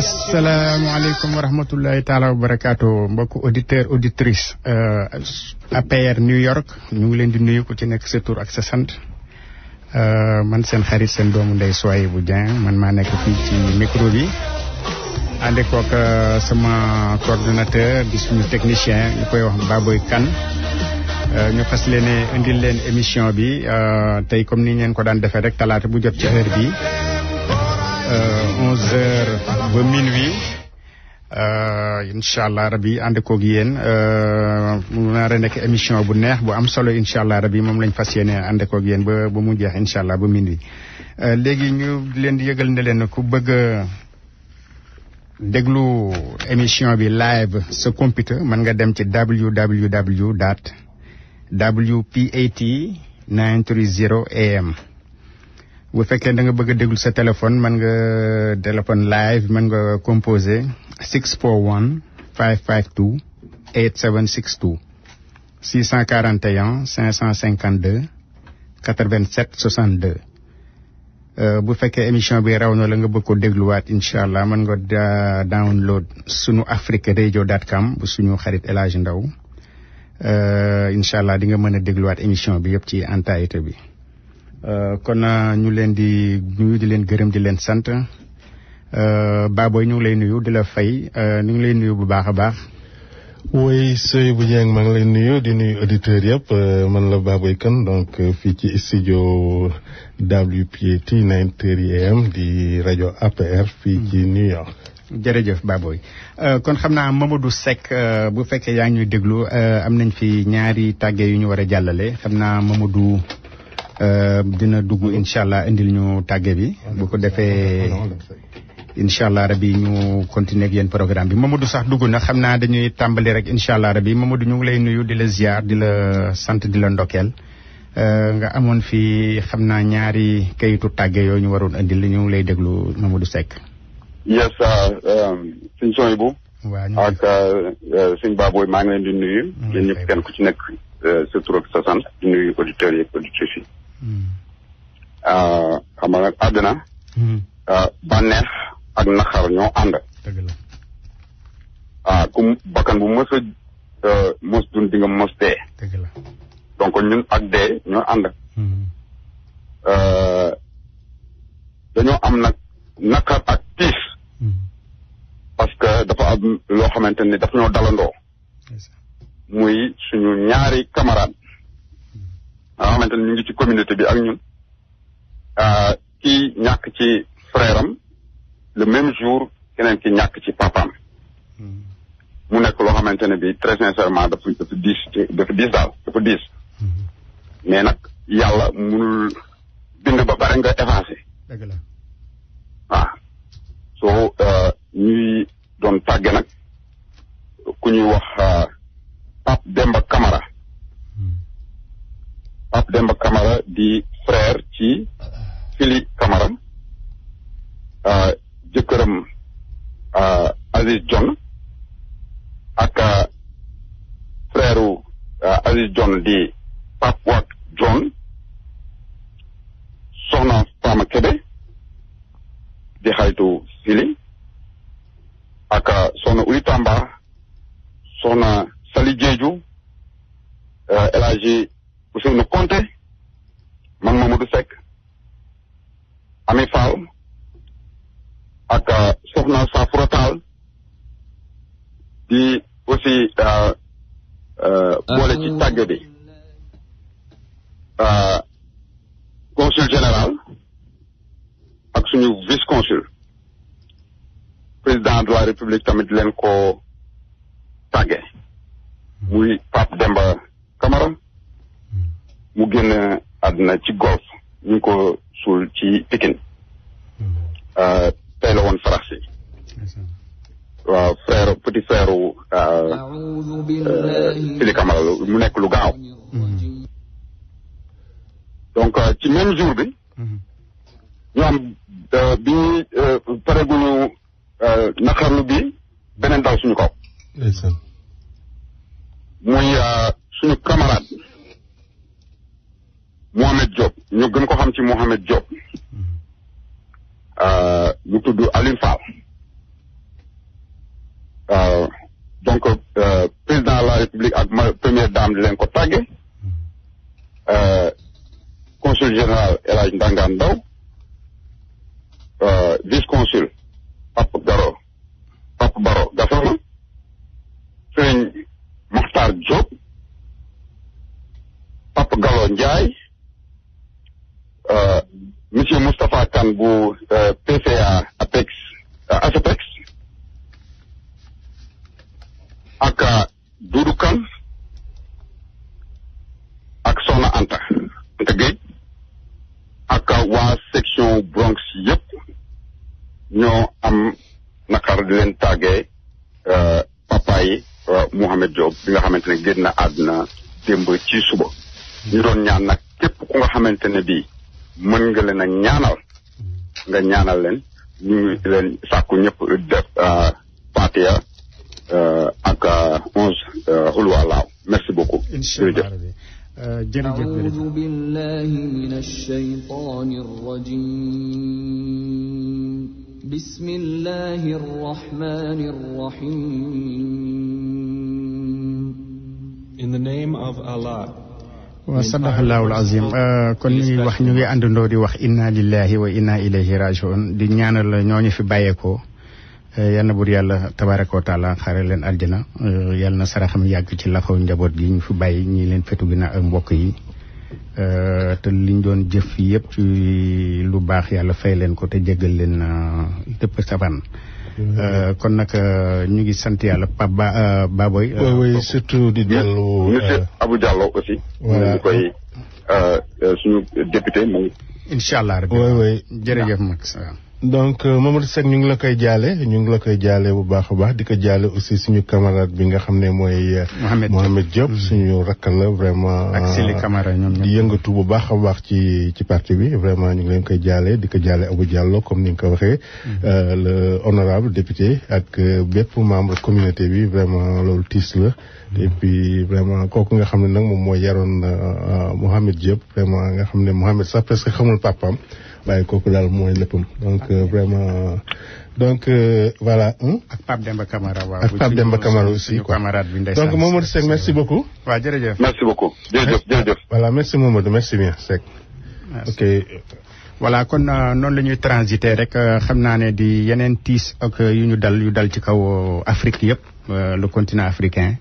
asalaamaaleykum wa rahmatullahi taala wa barakaatu mbokku auditeur auditrice APR New York ñu ngi leen di nuyu ku ci nekk sa tur ak sa sant man seen xarit seen doomu ndey Souhaïbou Dieng man maa nekk fii ci micro bi ànd koog sama coordonnateur di suñu technicien ñu koy wax Baboy Kane ñu fas leen indil leen émission bi tey comme ni ngeen ko daan defee rek talaata bu jot ci heure bi 11h ba minuit incha allah rabi ànd koog yéen mu nar a nekk émission bu neex bu am solo incha allah rabi moom lañ fas yéene ànd koog yéen ba mu jeex incha allah ba minuit. léegi ñu leen di yëgal ne leen ku bëgg a déglu émission bi live sa computer mën nga dem ci www.wpat930am. bu fekkee da nga bëgg a déglu sa téléphone mën nga téléphone live mën nga composer 641 552 8762 641 552 87 62 bu fekkee émission bi raw na la nga bëgg ko dégluwaat incha allah mën nga download sunu africaradio.com bu suñu xarit El Hadj Ndaw incha allah di nga mën a dégluwaat émission bi yëpp ci entièreté bi. kon ñu leen di nuyu di leen gërëm di leen sant Baboy ñu ngi lay nuyu di la fay ñu ngi lay nuyu bu baax a baax. oui Souhaïbou Dieng maa ngi lay nuyu di nuyu auditeurs yëpp man la Baboy Kane donc fii ci studio WPAT 930am di rajo APR fii ci New York. jërëjëf Baboy kon xam naa Mamadou Seck bu fekkee yaa ngi ñuy déglu am nañ fi ñaari tàgge yu ñu war a jàllale xam naa Mamadou. dina dugg incha allah indil ñu tàgge bi bu ko defee incha allah rabi ñu continuer ak yéen programme bi Mamadou sax dugg na xam naa dañuy tàmbali rek incha allah rabi Mamadou ñu ngi lay nuyu di la ziar di la sant di la ndokkeel nga amoon fi xam naa ñaari kayitu tàgge yooyu ñu waroon indil ñu ngi lay déglu Mamadou Seck. yes sëñ Souhaïbou. waaw ak sëñ Baboy maa ngi leen di nuyu. yéen ñëpp kenn ku ci nekk sa tur ak sa sant di nuyu auditeurs yi auditrices yi. xam nga nag àddina bànneex ak naxar ñoo ànd. dëgg la. ku bakkan bu mos a mos dund di nga mos dee. dëgg la. donc ñun ak dee ñoo ànd. dañoo am nag naqar ak tiis. parce que dafa am loo xamante ni daf ñoo dalandoo. muy suñu ñaari camarade nga xamante ni ñu ngi ci communauté bi ak ñun kii ñàkk ci frère am le même jour keneen ki ñàkk ci papaam mu nekk loo xamante ne bi très sincèrement dafa diis daal dafa diis mais nag yàlla mënul bind ba bare nga effacé. dëgg la. waaw soo ñuy doon tàgge nag ku ñuy wax Pape Demba Camara. Pape Demba Camara di frère ci Fili Camara jëkkëram Aziz John ak frère Aziz John di Pape Wat John soxna Fama Kebe di xaritu Fili ak soxna Uli Tamba soxna Sali Jeeju El Hadji Ousseynou Konté man Mamadou Seck Ami Fall ak soxna Safura Tall di aussi boole ci tàgge bi consul général ak suñu vice consul président de la république tamit leen ko tàgge muy Pape Demba Camara mu génn àdduna ci golf ñu ngi ko suul ci Pikine tey la woon farax si waaw frère petit frère Fili Camara mu nekk lu gaaw donc ci même jour bi ñu am bi pareguñu naqarlu bi beneen daw suñu kaw muy suñu camarade Mohamed Diop ñu gën ko xam ci Mohamed Diop mu tudd Alioune Fall donc président de la République ak première dame di leen ko tàgge consul général El Hadj Ndangaan Ndaw vice consul Pape Baro Gassama Sëriñ Makhtar Diop Pape Gallo Ndiaye monsieur Moustapha Kane bu PCA ASEPEX ak Doudou Kane ak Soxna Anta Gueye ak waa section Bronx yëpp ñoo am naqar di leen tàggee papa yi Mohamed Diop bi nga xamante ne génn na àdduna démb ci suba ñu doon ñaan nag képp ku nga xamante ne bii mën nga leen a ñaanal nga ñaanal leen ñu ngi leen sàkku ñëpp def Fatiha ak 11 xul wallaaw merci beaucoup. jërëjëf أعوذ بالله من الشيطان الرجيم بسم الله الرحمن الرحيم In the name of Allah. wa sadaqallahul azim kon ñuy wax ñu ngi àndandoo di wax inna lillahi wa inna ilayhi rajiun di ñaanal ñooñu fi bàyyeekoo yal na bur yàlla tabaraka wa taala xare leen aljana yal na saraxam yàgg ci loxo njaboot gi ñu fi bàyyi ñi leen fetu gi na ak mbokk yi te liñ doon jëf yëpp ci lu baax yàlla fay leen ko te jéggal leen lépp saban kon nag ñu ngi sant yàlla Pape Baboy. oui surtout di dellu. monsieur Abou Diallo aussi. voilà ñu koy suñu député moom. incha allah rabbi. oui jërëjëf Max. donc Mamadou Seck ñu ngi la koy jaale bu baax a baax di ko jaale aussi suñu camarade bi nga xam ne mooy. Mohamed Diop suñu rakkal la vraiment. ak Sili Camara ñoom di yëngatu bu baax a baax ci parti bi vraiment ñu ngi leen koy jaale di ko jaale Abou Diallo comme ni nga ko waxee. le honorable député ak bépp membre communauté bi vraiment loolu tiis la. et puis vraiment kooku nga xam ne nag moom mooy yaroon Mohamed Diop vraiment nga xam ne Mohamed sax presque xamul papaam. waaye kooku daal mooy léppam donc vraiment donc voilà. ak Pape Demba Camara waaw. ak Pape Demba Camara aussi quoi camarade bi ndeysaan. donc Mamadou Seck merci beaucoup. waaw jërëjëf. merci beaucoup jërëjëf. voilà merci Mamadou merci bien Seck. ok. voilà kon noonu la ñuy transiter rek xam naa ne di yeneen tiis ak yu dal ci kaw Afrique yëpp le continent africain.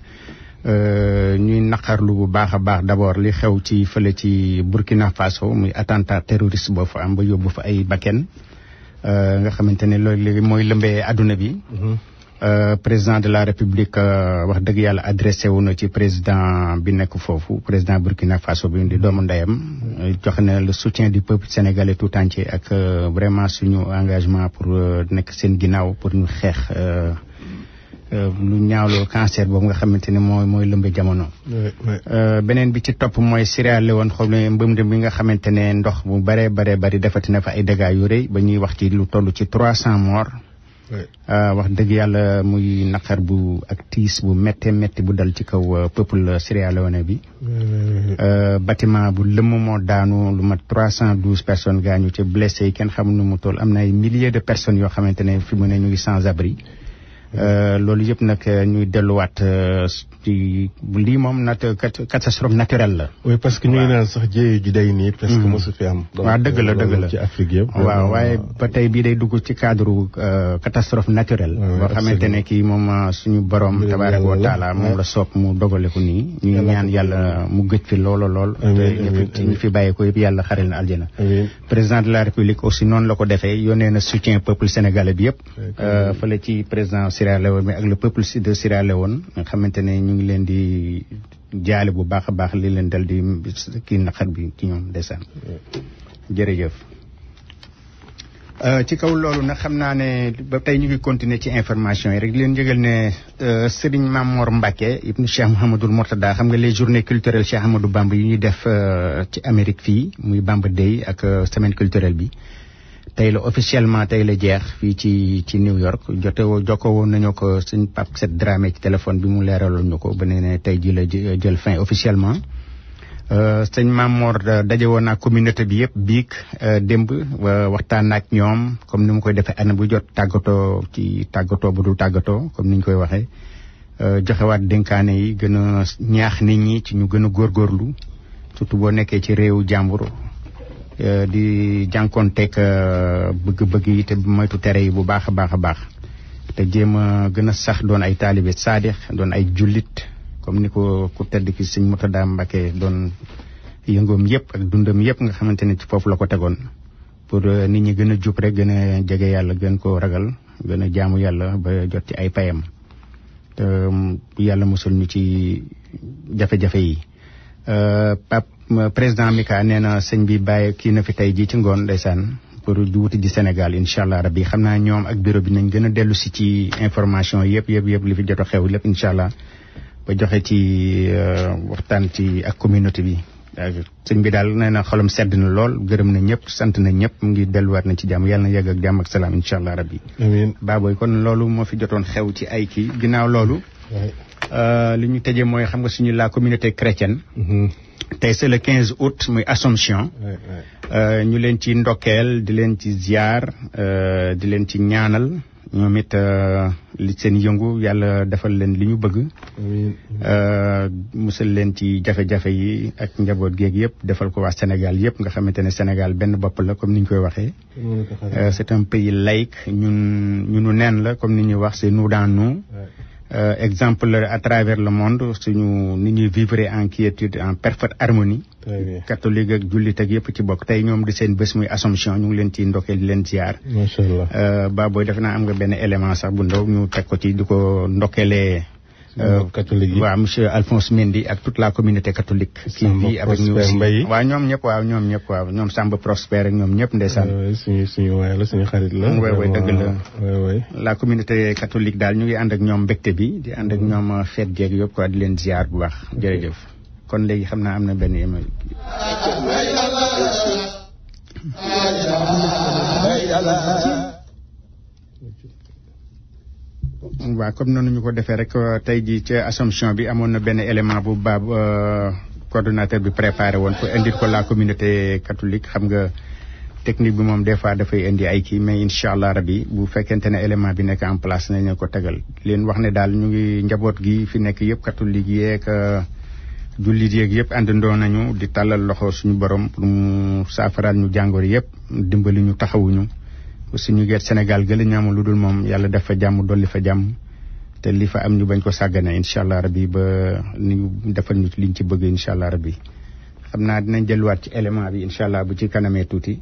ñuy naqarlu bu baax a baax d'abord li xew ci fële ci Burkina Faso muy attentat terroriste boo fa am ba yóbbu fa ay bakken nga xamante ne loolu léegi mooy lëmbee adduna bi. président de la République wax dëgg yàlla adressé wu na ci président bi nekk foofu président Burkina Faso bi di doomu ndeyam joxe na le soutien du peuple sénégalais tout entier ak vraiment suñu engagement pour nekk seen ginnaaw pour ñu xeex. lu ñaawloo cancer boobu nga xamante ne mooy lëmbe jamono. beneen bi ci topp mooy Sierra Leone xool ne mbënd bi nga xamante ne ndox bu bari defati na fa ay dégâts yu rëy ba ñuy wax ci lu toll ci 300 morts. wax dëgg yàlla muy naqar bu ak tiis bu métti bu dal ci kaw peuple Sierra Leone bi. bâtiment bu lëmm moo daanu lu mat 312 personnes gaañu ci blessé yi kenn xamul nu mu toll am na ay milliers de personnes yoo xamante ne fi mu ne ñu ngi sans abri. loolu yëpp nag ñuy delluwaat ci lii moom catastrophe naturelle la. oui parce que ñu ngi naan sax jéeyu ji day nii. parce que mosu fi am. waaw dëgg la ci Afrique yëpp. waaw waaye ba tey bii day dugg ci cadre catastrophe naturelle. boo xamante ne kii moom suñu borom tabaaraka wa taala moom la soob mu dogale ko nii. ñu ñaan yàlla mu gëj fi lool. te ñu fi bàyyi ko yëpp yàlla xarel na aljana. président de la république aussi noonu la ko defee yónnee na soutien peuple sénégalais bi yëpp. fële ci président Sierra Leone mais ak le peuple de Sierra Leone nga xamante ne ñu ngi leen di jaale bu baax a baax li leen dal di kii naqar bi ci ñoom ndeysaan jërëjëf. ci kaw loolu nag xam naa ne ba tey ñu ngi continuer ci information yi rek leen yëgal ne Serigne Mamor Mbacké ibnu Cheikh Mouhamadoul Mourtada xam nga les journées culturelles Cheikh Ahmadou Bamba yi ñuy def ci Amérique fii muy Bamba Day ak semaine culturelle bi tey la officiellement tey la jeex fii ci New York jokkoo woon nañu ko suñ Pape Set Dramé ci téléphone bi mu leeraloon ñu ko ba ne tey ji la jël fin officiellement sëñ Mamor daje woon naa communauté bi yëpp biig démb waxtaan ak ñoom comme ni mu koy defee année bu jot tàggatoo ci tàggatoo bu dul tàggatoo comme ni ñu koy waxee joxewaat dénkaane yi gën a ñaax nit ñi ci ñu gën a góorgóorlu surtout boo nekkee ci réewu jàmbur di jànkoonteeg bëgg-bëgg yi te moytu tere yi bu baax a baax a baax te jéem a gën a sax doon ay taalibe saadix doon ay jullit comme ni ko ku tedd ki sëñ Mourtada Mbacké doon yëngoom yëpp ak dundam yëpp nga xamante ne ci foofu la ko tegoon pour nit ñi gën a jub rek gën a jege yàlla gën koo ragal gën a jaamu yàlla ba jot ci ay payam te yàlla mosul ñu ci jafe-jafe yi. président Mika nee na sëñ bi bàyyi kii na fi tey jii ci ngoon ndeysaan pour di wuti ji Sénégal incha allah rabbi xam naa ñoom ak bureau bi nañ gën a dellu si ci information yëpp li fi jot a xew lépp incha allah. ba joxe ci waxtaan ci ak communauté bi sëñ bi daal nee na xolam sedd na lool gërëm na ñëpp sant na ñëpp mu ngi delluwaat na ci jàmm yàlla na yegg ak jàmm ak salaam incha allah rabbi. amiin Baboy kon loolu moo fi jotoon xew ci ay kii ginnaaw loolu. li ñu tëjee mooy xam nga suñu la communauté chrétienne. tey c'est le 15 août muy Assomption. ñu leen ci ndokkeel di leen ci ziar di leen ci ñaanal. ñoom it li seen yëngu yàlla defal leen li ñu bëgg. musal leen ci jafe-jafe yi ak njaboot géeg yëpp defal ko waa Sénégal yëpp nga xamante ne Sénégal benn bopp la comme ni ñu koy waxee. c'est un pays laïque ñunu neen la comme ni ñuy wax c'est nous dans nous. exemple à travers le monde suñu ni ñuy vivre en quiétude en parfaite harmonie. catholique ak jullit ak yëpp ci bokk tey ñoom di seen bés muy Assomption ñu ngi leen ci ndokkeel di leen ziar. macha allah Baboy def naa am nga benn élément sax bu ndaw ñu teg ko ci di ko ndokkeelee. catholique yi waaw monsieur Alphonse Mendy ak toute la communauté catholique. kii bi avec ñu aussi waaw ñoom ñëpp waaw ñoom Samba Prosper ak ñoom ñëpp ndeysaan. suñu waay la suñu xarit la. waay dëgg la. waay la communauté catholique daal ñu ngi ànd ak ñoom mbégte bi di ànd ak ñoom feet jeeg yëpp quoi di leen ziar bu baax jërëjëf. kon léegi xam naa am na benn émission. waaw comme noonu ñu ko defee rek tey jii ca Assomption bi amoon na benn élément bu baab coordonnateur bi préparé woon pour indil ko la communauté catholique xam nga technique bi moom des fois dafay indi ay kii mais incha allah rabi bu fekkente ne élément bi nekk en place nañu ko tegal leen wax ne daal ñu ngi njaboot gi fi nekk yëpp catholique yeeg jullit yeeg yëpp àndandoo nañu di tàllal loxo suñu borom pour mu saafaraal ñu jàngoor yëpp dimbali ñu taxawuñu. suñu geet Sénégal gëla ñu amul lu dul moom yàlla def fa jàmm dolli fa jàmm te li fa am ñu bañ ko sàggane incha allah rabbi ba ñu defal ñu liñ ci bëgg incha allah rabbi xam naa dinañ jëluwaat ci élément bi incha allah bu ci kanamee tuuti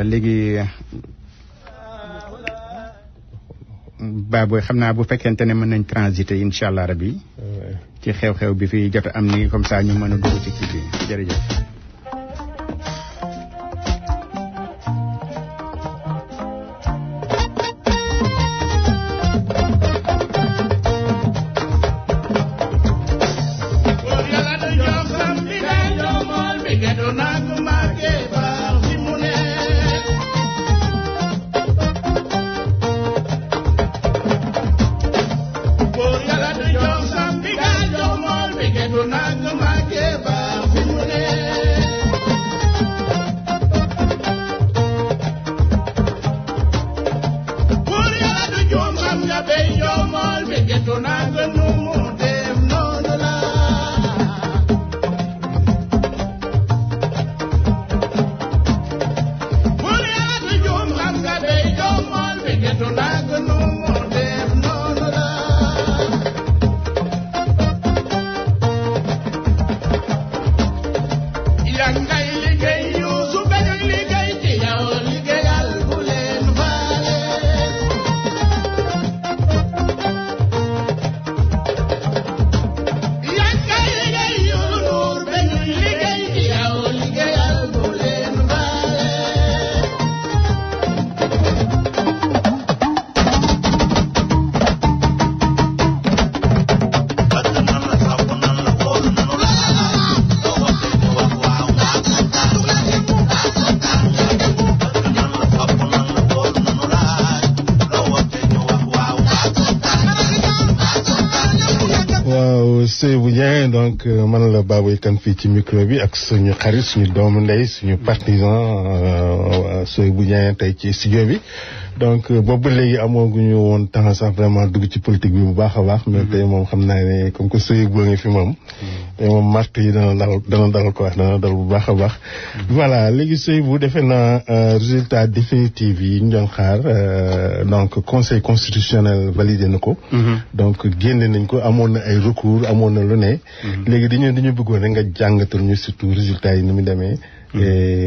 léegi Baboy xam naa bu fekkente ne mën nañ transiter incha allah rabbi ci xew-xew bi fi jot am ni comme ça ñu mën a dugg ci kii bi jërëjëf. Seydou Dieng donc man la Baboy Kane fii ci micro bi ak suñu xarit suñu doomu ndey suñu partisan Seydou Dieng tey ci studio bi donc boobu léegi amooguñu woon temps sax vraiment dugg ci politique bi bu baax a baax mais tey moom xam naa ne comme que Seydou boo ngi fi moom tey moom martu yi dana dal ko wax dana dal bu baax a baax voilà léegi Seydou bu defee na résultat définitif yi ñu doon xaar donc conseil constitutionnel validé na ko donc génne nañ ko amoon na ay recours amoon na lu ne léegi dañu bëggoon rek nga jàngatal ñu surtout résultat yi ni mu demee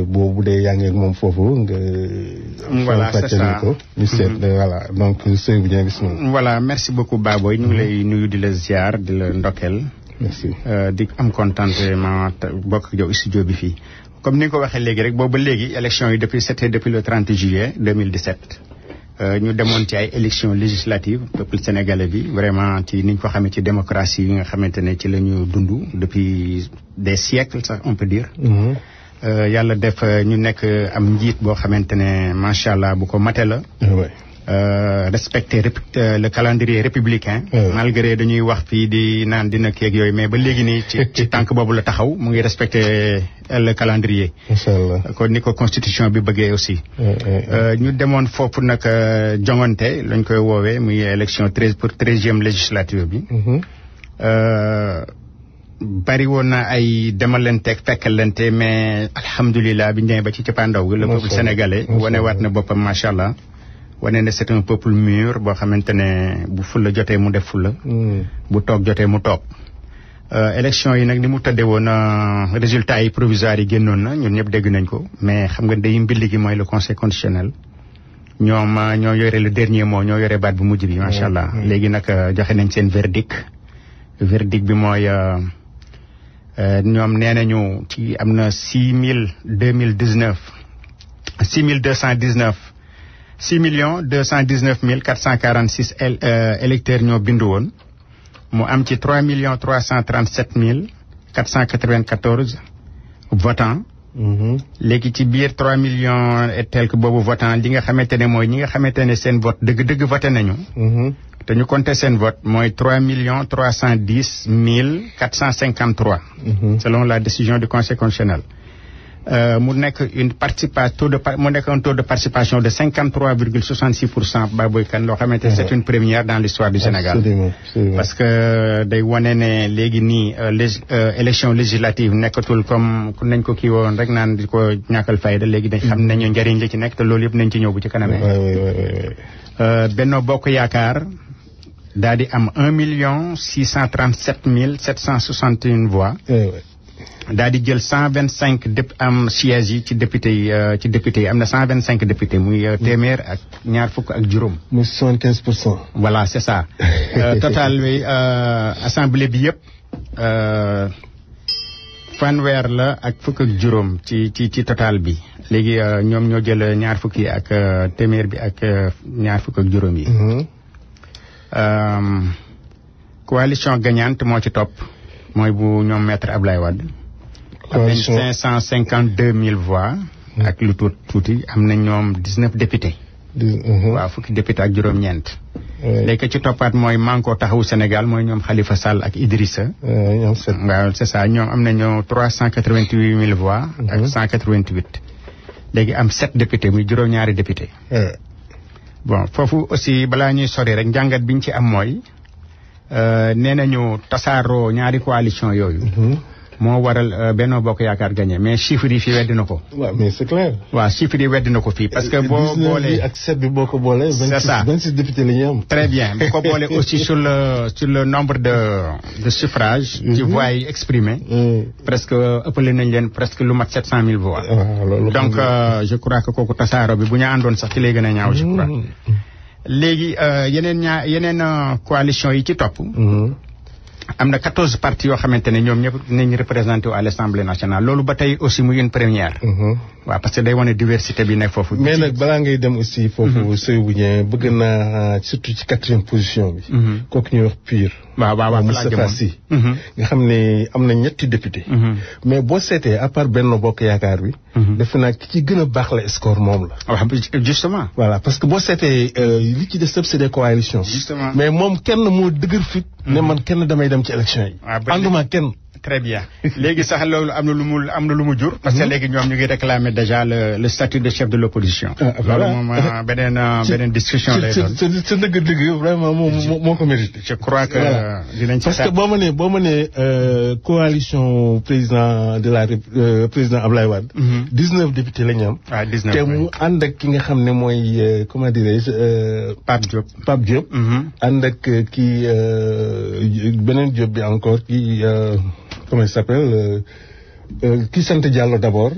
boobu dee yaa ngi ak moom foofu nga voilà c'est ça ko ñu seet voilà donc Seydou Dieng bismillah voilà merci beaucoup Baboy ñu ngi lay nuyu di la ziar di la ndokkeel merci di am contentement bokk ak yow studio bi fii comme ni nga ko waxee léegi rek boobu léegi élection yi c'était depuis le 30 juillet 2017 ñu demoon ci ay élections législatives peuple sénégalais bi vraiment ci ni ñu ko xamee ci démocratie yi nga xamante ne ci la ñu dund depuis des siècles sax on peut dire yàlla def ñu nekk am njiit boo xamante ne macha allah bu ko mate la respecter le calendrier républicain malgré dañuy wax fii di naan dina keeg yooyu mais ba léegi nii ci tànk boobu la taxaw mu ngi respecter le calendrier inchallah kon ni ko constitution bi bëggee aussi ñu demoon foofu nag jongante lañ koy woowee muy élection 13e législature bi bari woon na ay demalanteeg fekkalante mais alhamdulilah bi ñu demee ba ci cappaandaw gi le peuple sénégalais wane waat na boppam macha allah wane ne c'est un peuple mûr boo xamante ne bu fulla jotee mu def fulla bu toog jotee mu toog élection yi nag ni mu tëddee woon résultats yi provisoires yi génnoon na ñun ñëpp dégg nañ ko mais xam nga day mbilli gi mooy le conseil constitutionnel ñoom ñoo yore le dernier mot ñoo yore baat bu mujj bi macha allah léegi nag joxe nañ seen verdict bi mooy ñoom nee nañu ci am na 6,219 446 électeurs ñoo bindu woon mu am ci 3,337,494 votants. léegi ci biir 3 millions et quelque boobu votants li nga xamante ne mooy ñi nga xamante ne seen vote dëgg voté nañu. te ñu compté seen vote mooy 3,310,453. selon la décision du conseil constitutionnel. mu nekk un taux de participation de 53,66% Baboy Kane loo xamante ne c'est une première dans l'histoire du Sénégal. Absolument. parce que day wane ne léegi nii élection législative nekkatul comme nañ ko kii woon rek naan di ko ñàkkal fayda léegi dañ xam nañu njëriñ li ci nekk te loolu yëpp nañ ci ñëw bu ci kanamee. Benno Bokk Yaakaar daal di am 1,637,761 voix. daal di jël 125 am sièges yi ci député yi am na 125 députés muy téeméer ak ñaar fukk ak juróom. muy 75%. voilà c'est ça. total bi assemblée bi yëpp fanweer la ak fukk ak juróom ci total bi léegi ñoom ñoo jël ñaar fukk yi ak téeméer bi ak ñaar fukk ak juróom yi. coalition gagnante moo ci topp mooy bu ñoom maître Ablaye Wade. am nañ 552,000 voix. ak lu tuuti am na ñoom 19 députés. waaw fukki député ak juróom-ñeent. léegi ci toppaat mooy Manko Taxawu Sénégal mooy ñoom Khalifa Sall ak Idrissa. ñoom waaw c'est ça ñoom am nañu 388,000 voix. ak 188. léegi am 7 députés muy juróom-ñaari député. bon foofu aussi balaa ñuy sori rek njàngat biñ ci am mooy. nee nañu tasaaroo ñaari coalition yooyu. moo waral Benno Bokk Yaakaar gagné mais chiffres yi fii weddi na ko. waaw mais c'est clair. waaw chiffres yi weddi na ko fii parce que boo boolee ak 7 bi boo ko boolee. c'est ça 26 députés la ñu am. très bien bu ko boolee aussi sur le nombre de suffrages. ci voix yi exprimées. presque ëppale nañ leen presque lu mat 700,000 voix. donc je crois que kooku tasaaroo bi bu ñu àndoon sax ci lay gën a ñaaw je crois. léegi yeneen coalition yi ci topp. am na 14 partis yoo xamante ne ñoom ñëpp dinañ représenté à l'Assemblée nationale loolu ba tey aussi muy une première. waaw parce que day wane diversité bi nekk foofu. mais nag balaa ngay dem aussi foofu Seydou Dieng bëgg naa surtout ci 4e position bi. kooku ñuy wax PUR. waaw Moustapha Sy nga xam ne am na 7 député. mais boo seetee à part Benno Bokk Yaakaar bi. defe naa ki ci gën a baax la score moom la. waaw justement. voilà parce que boo seetee li ci des sëpp c'est des coalitions. justement mais moom kenn moo dëgër fit. ne man kenn damay dem ci élection yi. ànduma kenn. très bien léegi sax loolu am na lu mu jur. parce que léegi ñoom ñu ngi réclamer déjà le statut de chef de l'opposition. voilà loolu moom beneen discussion lay doon. c'est dëgg vraiment moo ko mérite. je crois que dinañ ci parce que boo ma nee coalition président de la président Ablaye Wade. 19 députés la ñu am. waaw 19 te mu ànd ak ki nga xam ne mooy comment dirais-je. Pape Diop. ànd ak kii beneen Diop bi encore kii. Comment il s'appelle qui sant Diallo d'abord.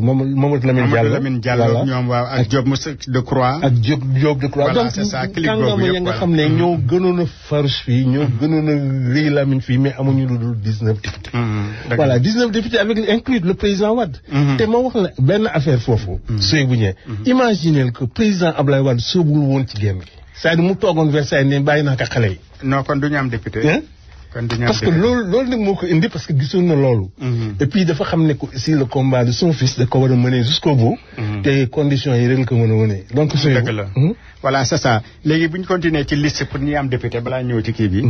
Mamadou Lamine Diallo. Lamine Diallo ñoom waaw ak Diop Decroix. ak Diop Decroix. voilà c'est ça clic boobu yëpp nga xam ne ñoo gënoon a farouche fii ñoo gënoon a rëy Lamine fii mais amuñu lu dul 19 députés. voilà 19 députés avec inclus le président Wade. te ma wax la benn affaire foofu. sooy bu ñëwee. imaginez que président Ablaye Wade soobul woon ci génn gi. c'est-à-dire mu toogoon Versailles ne bàyyi naa ko xale yi. non kon du ñu am député. parce que loolu nag moo ko indi parce que gisoon na loolu. et puis dafa xam ne ko aussi le combat de son fils da ko war a mener jusqu'au bout. te conditions yi rek la ko mën a wane. donc dëgg la voilà c'est ça léegi bu ñu continuer ci liste pour ñi am député balaa ñëw ci kii bi.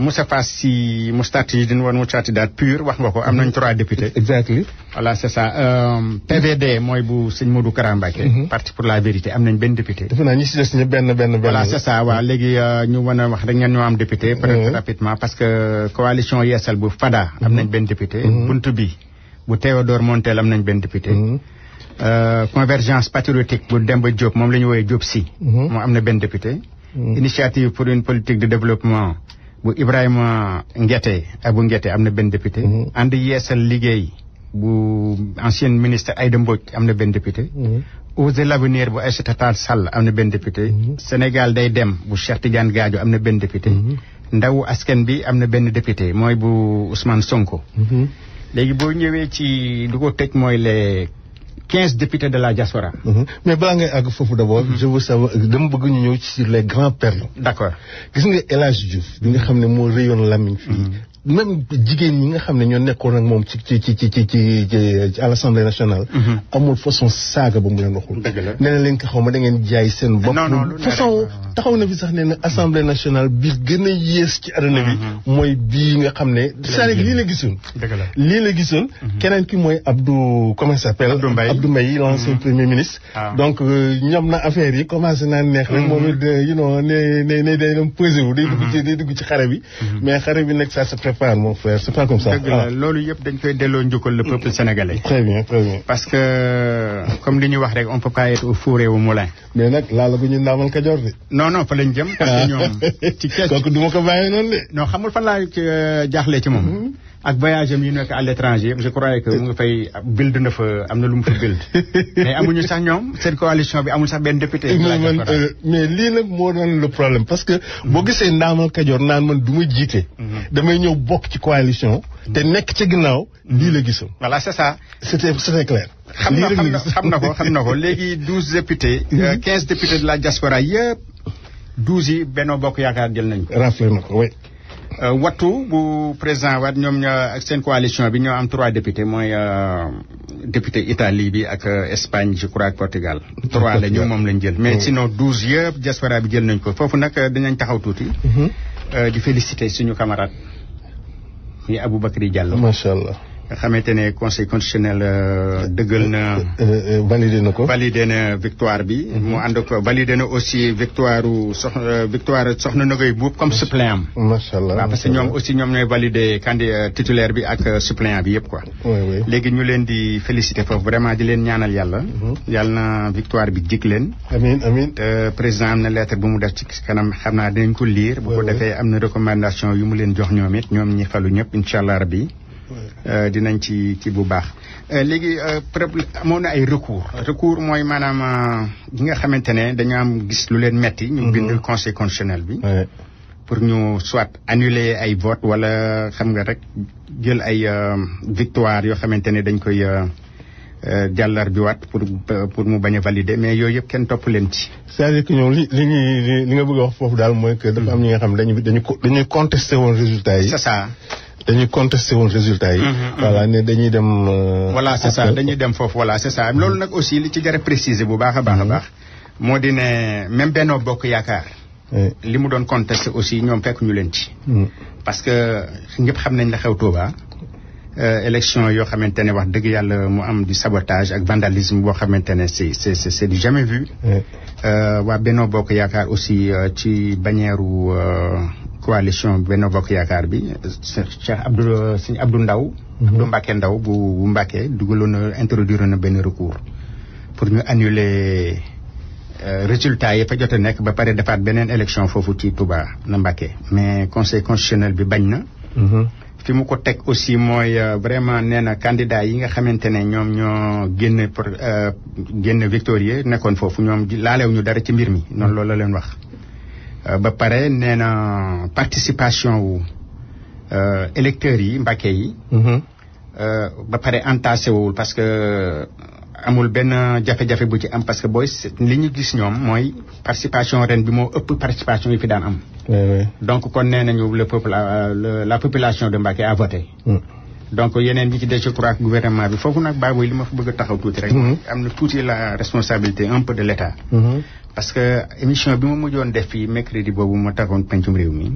Moustapha Sy Moustapha PUR wax nga ko am nañ 3 députés. exactly voilà c'est ça PVD mooy bu sëñ Modou Kara Mbacké. parti pour la vérité am nañ benn député. defe naa ñi si des ñu benn. voilà c'est ça waaw léegi ñu mën a wax rek ñan ñoo am député. peut-être rapidement parce que coalition Yeesal bu Fada. am nañ benn député. Buntu bi bu Théodore Montel am nañ benn député. Convergence patriotique bu Demba Diop moom la ñu woowee Diop Sy. moo am na benn député. Initiative pour une politique de développement bu Ibrahima Nguété Abou Nguété am na benn député. ànd Yeesal liggéey bu ancienne ministre Aïda Mbodj am na benn député. Oser l'avenir bu Aïssata Tall Sall am na benn député. Sénégal day dem bu Cheikh Tidiane Gadio am na benn député. ndawu askan bi am na benn député mooy bu Ousmane Sonko. léegi boo ñëwee ci du ko tëj mooy les 15 députés de la diaspora. mais balaa ngay àgg foofu d'abord. je veux savoir dama bëgg ñu ñëw ci sur les grands perdants. d'accord gis nga El Hadj Diouf bi nga xam ne moo rëyoon lamiñ fii. même jigéen ñi nga xam ne ñoo nekkoon ak moom ci à l'Assemblée nationale. amul façon saaga ba mu leen waxul. dëgg la nee na leen ko xaw ma da ngeen jaay seen bopp. non façon taxaw na fi sax nee na Assemblée nationale bi gën a yées ci àdduna bi. mooy bii nga xam ne. c'est-à-dire lii la gisoon. dëgg la lii la gisoon. keneen ki mooy Abdou comment ça s'appelle. Abdou Mbaye l'ancien premier ministre. donc ñoom na affaire yi commencé naa neex rek moom it ne day dem posé wu. day dugg ci xare bi. mais xare bi nag ça se prépare mon frère c'est pas comme ça. dëgg la loolu yëpp dañ koy delloo njukkal le peuple sénégalais. très bien très bien. parce que comme li ñu wax rek on peut pas être au four et au moulin. mais nag laala gu ñu ndaamal Kajoor de. non fa lañ jëm. parce que ñoom ci kees. kooku du ma ko bàyyi noonu de. non xamul fan laa jaaxlee ci moom. ak voyage am yi nekk à l'étranger je crois que mu ngi fay build na fa am na lu mu fa build. mais amuñu sax ñoom seen coalition bi amul sax benn député. mais lii nag moo doon le problème parce que. boo gisee ndaamal Kajoor naan man du ma jiite. damay ñëw bokk ci coalition. te nekk ci ginnaaw. lii la gisoon. voilà c'est ça. c'était clair. xam na ko léegi 12 députés. 15 députés de la diaspora yëpp 12 yi Benno Bokk Yaakaar jël nañu ko. rafet na ko oui. wattu bu président Wade ñoom ñoo ak seen coalition bi ñoo am 3 députés mooy député Italie bi ak Espagne je crois ak Portugal. 3 la ñu moom lañ jël. mais sinon 12 yëpp diaspora bi jël nañ ko foofu nag dinañ taxaw tuuti. di féliciter suñu camarade muy Aboubacry Diallo. macha allah. nga xamante ne conseil constitutionnel dëggal na. validé na victoire bi. mu ànd ko validé na aussi victoire soxna Nogaye Boub comme suppléant am. macha allah waaw parce que ñoom aussi ñoom ñooy validé candidat titulaire bi ak suppléant bi yëpp quoi. oui. léegi ñu leen di féliciter foofu vraiment di leen ñaanal yàlla. yàlla na victoire bi jig leen. amiin te président am na lettre bu mu def ci kanam xam naa dinañ ko lire. bu ko defee am na recommandation yu mu leen jox ñoom it ñoom ñi falu ñëpp incha allah rabbi. dinañ ci bu baax léegi amoon na ay recours mooy maanaam ñi nga xamante ne dañu am gis lu leen metti ñu bind conseil constitutionnel bi pour ñu soit annuler ay vote wala xam nga rek jël ay victoire yoo xamante ne dañ koy jàllar bi waat pour mu bañ a valider mais yooyu yëpp kenn topp leen ci. c'est-à-dire que ñoom li nga bëgg a wax foofu daal mooy que dafa am ñi nga xam dañuy contesté woon résultats yi. c'est ça. dañuy contesté woon résultats yi. voilà ne dañuy dem. voilà c'est ça dañuy dem foofu voilà c'est ça loolu nag aussi li ci jar a préciser bu baax a baax a baax. moo di ne même Benno Bokk Yaakaar. li mu doon contesté aussi ñoom fekk ñu leen ci. parce que ñëpp xam nañ la xew Touba. élection yoo xamante ne wax dëgg yàlla mu am du sabotage ak vandalisme boo xamante ne c'est du jamais vu. waa Benno Bokk Yaakaar aussi ci bannière coalition Benno Bokk Yaakaar bi Cheikh Abdou Ndaw Abdou Mbacké Ndaw bu Mbacké dugaloon na introduire na benn recours pour ñu annuler résultat yi fa jot a nekk ba pare defaat beneen élection foofu ci Touba na Mbacké mais conseil constitutionnel bi bañ na. fi mu ko teg aussi mooy vraiment nee na candidat yi nga xamante ne ñoom ñoo génn victorieux nekkoon foofu ñoom laalew ñu dara ci mbir mi noonu loolu la leen wax. ba pare nee na participation wu électeurs yi Mbacké yi. ba pare entassé wul parce que amul benn jafe-jafe bu ci am parce que booy li ñu gis ñoom mooy participation ren bi moo ëpp participation yi fi daan am. donc kon nee nañu le peuple la population de Mbacké a voté. donc yeneen yi ci des je crois que gouvernement bi foofu nag baaboy li ma fa bëgg a taxaw tuuti rek. am na tuuti la responsabilité un peu de l'État. parce que émission bi ma mujjoon def fii mercredi boobu ma taxoon pencum réew mi.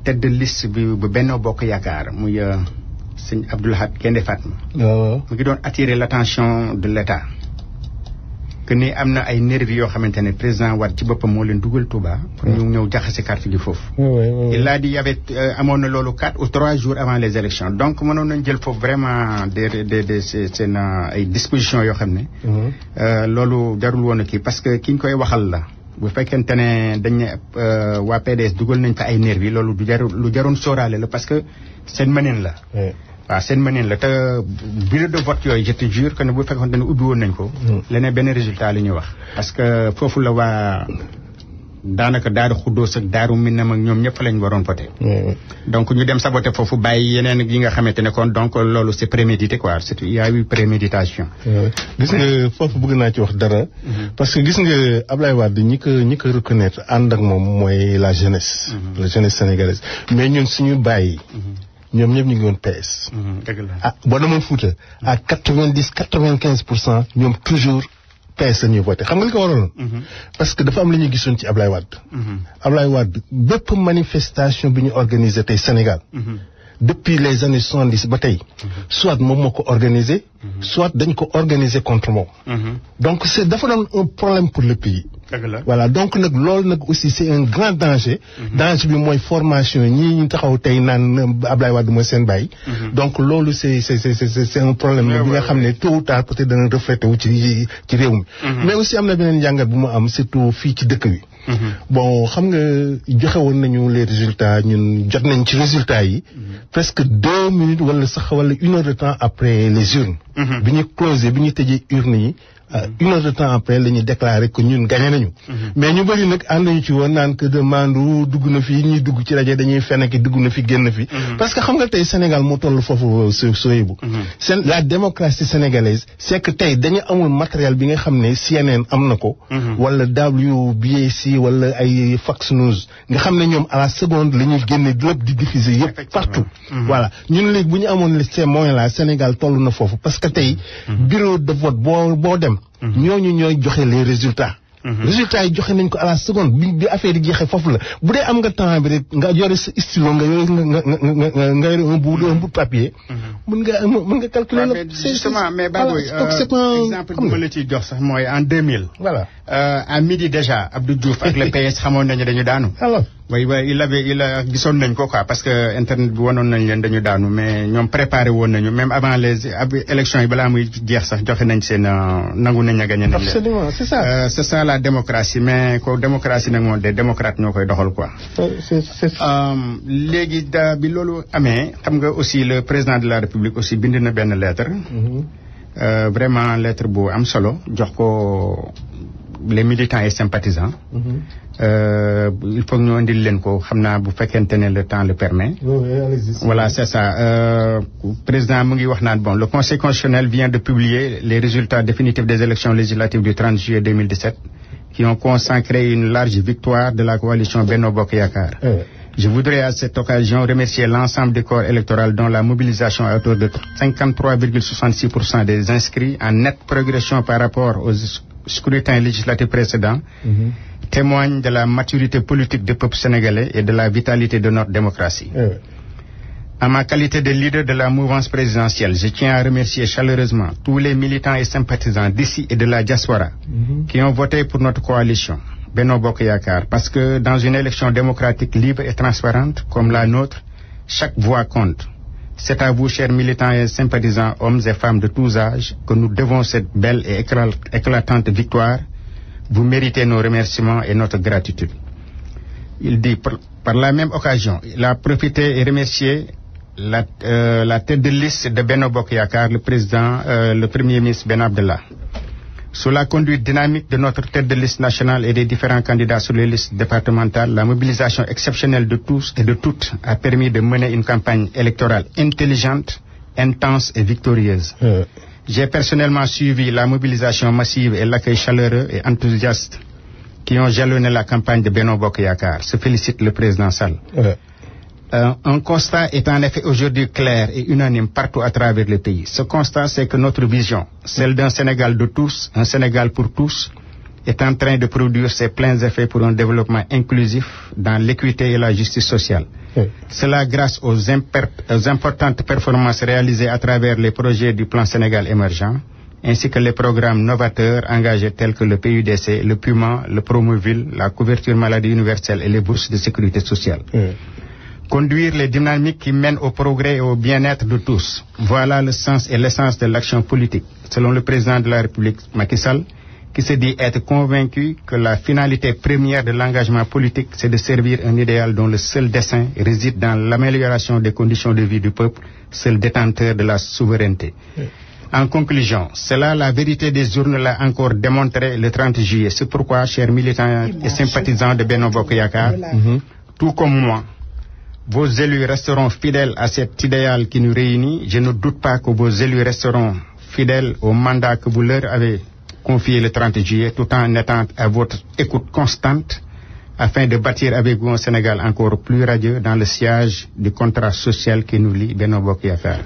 tête de liste bi bu Benno Bokk Yaakaar muy sëñ Abdou Lahad Gaïndé Fatma. mu ngi doon attirer l'attention de l'État. que ni am na ay nervis yoo xamante ne président Wade ci boppam moo leen dugal Touba. pour ñu ñëw jaxase carte gi foofu. il a dit y avait amoon na loolu 4 ou 3 jours avant les élections donc mënoon nañ jël foofu vraiment seen ay dispositions yoo xam ne. loolu jarul woon a kii parce que ki ñu koy waxal la. bu fekkente ne dañ ne waa PDS dugal nañ fa ay nervis loolu lu jaroon sóoraale la parce que seen mëneen la. waaw seen mëneen la te bureau de vote yooyu je te jure que ne bu fekkoon ne ubbi woon nañ ko. leneen benn résultat la ñuy wax. parce que foofu la waa daanaka Daaru Xuddoos ak Daaru Minam ak ñoom ñëpp lañ waroon voté. donc ñu dem saboté foofu bàyyi yeneen yi nga xamante ne kon donc loolu c'est prémédité quoi il y a eu préméditation. gis nga foofu bëgg naa ci wax dara. parce que gis nga Ablaye Wade ñi ko reconnaître ànd ak moom mooy la jeunesse. la jeunesse sénégalaise mais ñun suñu bàyyi. ñoom ñëpp ñu ngi woon PS. dëgg la boo demoon Fouta à 95% ñoom toujours PS la ñuy voté xam nga li ko waraloon. parce que dafa am la ñuy gisoon ci Ablaye Wade. Ablaye Wade bépp manifestation bi ñu organisé tey Sénégal. depuis les années 70 ba tey. soit moom moo ko organisé. soit dañ ko organisé contre moom. donc c'est dafa doon un problème pour le pays. voilà donc nag loolu nag aussi c'est un grand danger. danger bi mooy formation ñii ñu taxaw tey naan Ablaye Wade mooy seen bàyyi. donc loolu c'est un problème bi nga xam ne tôt ou tard peut-être dana reflété wu ci réew mi. mais aussi am na beneen njàngat bu mu am surtout fii ci dëkk bi. bon xam nga joxe woon nañu les résultats ñun jot nañ ci résultats yi. presque 2 minutes wala 1 heure de temps après les urnes. bi ñu closé bi ñu tëjee urnes yi. 1 heure de temps après la ñuy déclaré que ñun gagné nañu. mais ñu bëri nag ànd nañu ci woon naan que demande dugg na fi ñuy dugg ci rajo dañuy fenn ki dugg na fi génn fi. parce que xam nga tey Sénégal moo toll foofu sooyebu. la démocratie sénégalaise c'est que tey dañu amul matériel bi nga xam ne CNN am na ko. wala WBC wala ay Fox News nga xam ne ñoom à la seconde la ñuy génne lépp di diffuser yëpp partout. voilà ñun léegi bu ñu amoon ces moyens là Sénégal toll na foofu parce que tey bureau de vote boo dem. ñooñu ñooy joxe les résultats. résultats yi joxe nañ ko à la seconde bi affaire yi jeexee foofu la bu dee am nga temps bi rek nga yore sa stylo nga yore nga yore un bout de papier. mën nga calculer la. justement mais Baboy exemple bi ma la ciy jox sax mooy en 2000. voilà à midi déjà Abdou Diouf ak le PS xamoon nañu dañu daanu. alors oui il a gisoon nañ ko quoi parce que internet bi wanoon nañ leen dañu daanu mais ñoom préparé woon nañu même avant les élections yi balaa muy jeex sax joxe nañ seen nangu nañ a gagné nañ leen. absolument c'est ça. c'est ça la démocratie mais ko démocratie nag moom des démocrates ñoo koy doxal quoi. léegi bi loolu amee xam nga aussi le président de la République aussi bind na benn lettre. vraiment lettre bu am solo jox ko les militants et sympathisants. Il faut que nous andil leen ko xamna bu fekkente ne le temps le permet. Voilà, c'est ça. Président mu ngi wax naan bon, le Conseil constitutionnel vient de publier les résultats définitifs des élections législatives du 30 juillet 2017 qui ont consacré une large victoire de la coalition Benno Bokk Yakaar. Je voudrais à cette occasion remercier l'ensemble des corps électoraux dont la mobilisation à hauteur de 53,66% des inscrits en nette progression par rapport aux scrutins législatifs précédents témoigne de la maturité politique du peuple sénégalais et de la vitalité de notre démocratie. En ma qualité de leader de la mouvance présidentielle, je tiens à remercier chaleureusement tous les militants et sympathisants d'ici et de la diaspora qui ont voté pour notre coalition Benno Bokk Yakaar, parce que dans une élection démocratique libre et transparente comme la nôtre, chaque voix compte. C'est à vous, chers militants et sympathisants, hommes et femmes de tous âges, que nous devons cette belle et éclatante victoire. Vous méritez nos remerciements et notre gratitude. Il dit, par la même occasion, il a profité et remercié la tête de liste de Benno Bokk Yakaar, le premier ministre Ben Abdallah. Sous la conduite dynamique de notre tête de liste nationale et des différents candidats sur les listes départementales, la mobilisation exceptionnelle de tous et de toutes a permis de mener une campagne électorale intelligente, intense et victorieuse. J'ai personnellement suivi la mobilisation massive et l'accueil chaleureux et enthousiaste qui ont jalonné la campagne de Benno Bokk Yakaar. Se félicite le président Sall. Un constat est en effet aujourd'hui clair et unanime partout à travers le pays. Ce constat, c'est que notre vision, celle d'un Sénégal de tous, un Sénégal pour tous, est en train de produire ses pleins effets pour un développement inclusif dans l'équité et la justice sociale. Cela grâce aux importantes performances réalisées à travers les projets du plan Sénégal émergent, ainsi que les programmes novateurs engagés tels que le PUDC, le PUMA, le Promoville, la couverture maladie universelle et les bourses de sécurité sociale. Conduire les dynamiques qui mènent au progrès et au bien-être de tous. Voilà le sens et l'essence de l'action politique. Selon le président de la République, Macky Sall, qui se dit être convaincu que la finalité première de l'engagement politique, c'est de servir un idéal dont le seul dessein réside dans l'amélioration des conditions de vie du peuple, seul détenteur de la souveraineté. En conclusion, c'est là la vérité des urnes l'a encore démontré le 30 juillet. C'est pourquoi, chers militants et sympathisants de Benno Bokk Yakaar, tout comme moi, vos élus resteront fidèles à cet idéal qui nous réunit. Je ne doute pas que vos élus resteront fidèles au mandat que vous leur avez confié le 30 juillet, tout en étant à votre écoute constante, afin de bâtir avec vous un Sénégal encore plus radieux dans le sillage du contrat social qui nous lie Benno Bokk Yakaar.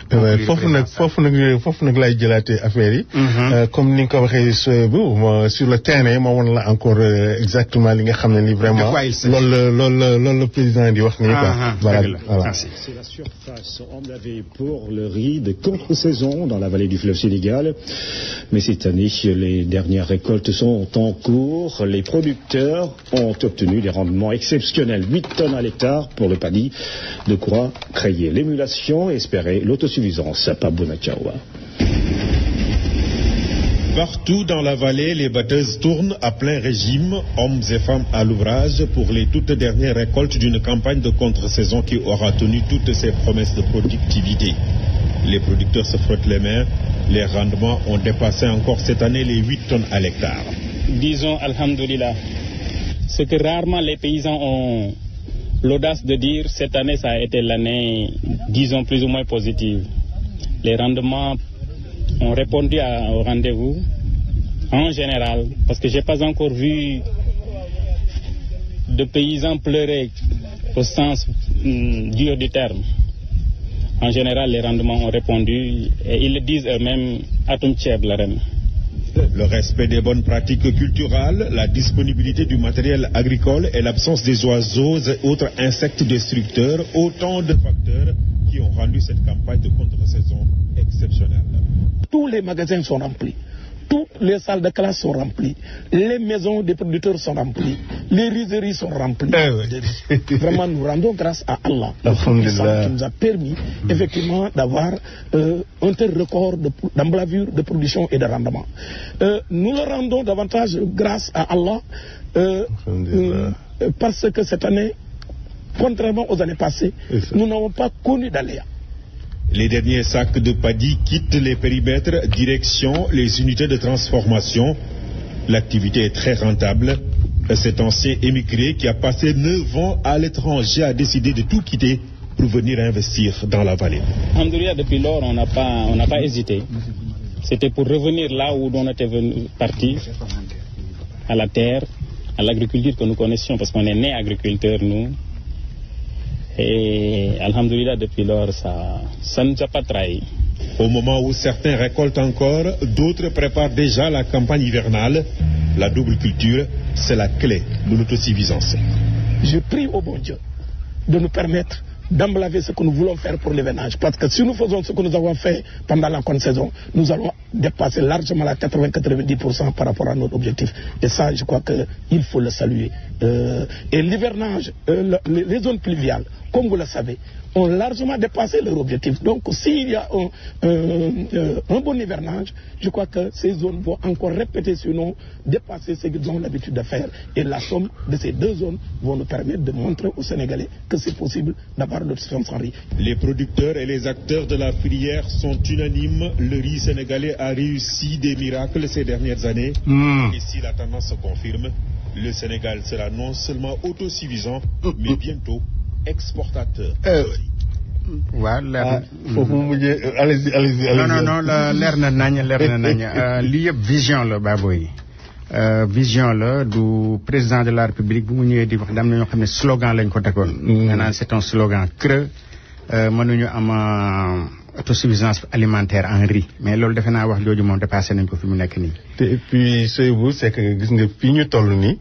foofu nag lay jëlaatee affaire yi. Comme ni nga ko waxee sur le terrain ma won la encore exactement li nga xam ne ni vraiment loolu le président di wax nii quoi. Voilà. C'est la surface enlevée pour le riz de contre-saison dans la vallée du fleuve Sénégal. Mais cette année, les dernières récoltes sont en cours. Les producteurs ont obtenu des rendements exceptionnels, 8 tonnes à l'hectare pour le paddy, de quoi créer l'émulation et espérer l'autosuffisance. Pabounakawa. Partout dans la vallée, les batteuses tournent à plein régime, hommes et femmes à l'ouvrage pour les toutes dernières récoltes d'une campagne de contre-saison qui aura tenu toutes ses promesses de productivité. Les producteurs se frottent les mains. Les rendements ont dépassé encore cette année les 8 tonnes à l'hectare. Disons alhamdoulilah. Ce que rarement les paysans ont l'audace de dire, cette année ça a été l'année, disons, plus ou moins positive. Les rendements ont répondu au rendez-vous en général, parce que je n'ai pas encore vu de paysans pleurer au sens dur du terme. En général, les rendements ont répondu et ils le disent eux-mêmes à Toumtcheb, la reine. Le respect des bonnes pratiques culturelles, la disponibilité du matériel agricole et l'absence des oiseaux et autres insectes destructeurs, autant de facteurs qui ont rendu cette campagne de contre-saison exceptionnelle. Tous les magasins sont remplis, toutes les salles de classe sont remplies, les maisons des producteurs sont remplies, les rizeries sont remplies. Vraiment, nous rendons grâce à Allah, qui nous a permis effectivement d'avoir un tel record d'emblavure, de production et de rendement. Nous le rendons davantage grâce à Allah parce que cette année, contrairement aux années passées, nous n'avons pas connu d'aléas. Les derniers sacs de paddy quittent les périmètres, direction les unités de transformation. L'activité est très rentable. Cet ancien émigré qui a passé 9 ans à l'étranger a décidé de tout quitter pour venir investir dans la vallée. Alhamdoulilah, depuis lors, on n'a pas hésité. C'était pour revenir là où on était parti, à la terre, à l'agriculture que nous connaissions, parce qu'on est nés agriculteurs, nous. Et alhamdoulilah, depuis lors, ça ne nous a pas trahi. Au moment où certains récoltent encore, d'autres préparent déjà la campagne hivernale. La double culture, c'est la clé de l'autosuffisance. Je prie au bon Dieu de nous permettre d'emblaver ce que nous voulons faire pour l'hivernage. Parce que si nous faisons ce que nous avons fait pendant la contre-saison, nous allons dépasser largement la 80-90% par rapport à notre objectif. Et ça, je crois qu'il faut le saluer. Et l'hivernage, les zones pluviales, comme vous le savez, ont largement dépassé leur objectif. Donc, s'il y a un bon hivernage, je crois que ces zones vont encore répéter, sinon dépasser ce qu'ils ont l'habitude de faire. Et la somme de ces deux zones vont nous permettre de montrer aux Sénégalais que c'est possible d'avoir l'autosuffisance en riz. Les producteurs et les acteurs de la filière sont unanimes. Le riz sénégalais a réussi des miracles ces dernières années. Et si la tendance se confirme, le Sénégal sera non seulement autosuffisant, mais bientôt exportateur. waaw leer foofu mu mujjee allez-y non leer na nañ lii yëpp vision la Baboy vision la du président de la République bu mu ñëwee di wax dam na ñoo xam ne slogan lañ ko tegoon maanaam c'est un slogan creux mënuñu am autosuffisance alimentaire en riz mais loolu defe naa wax jooju moom dépassé nañ ko fi mu nekk nii te et puis Seydou c'est que gis nga fii ñu toll nii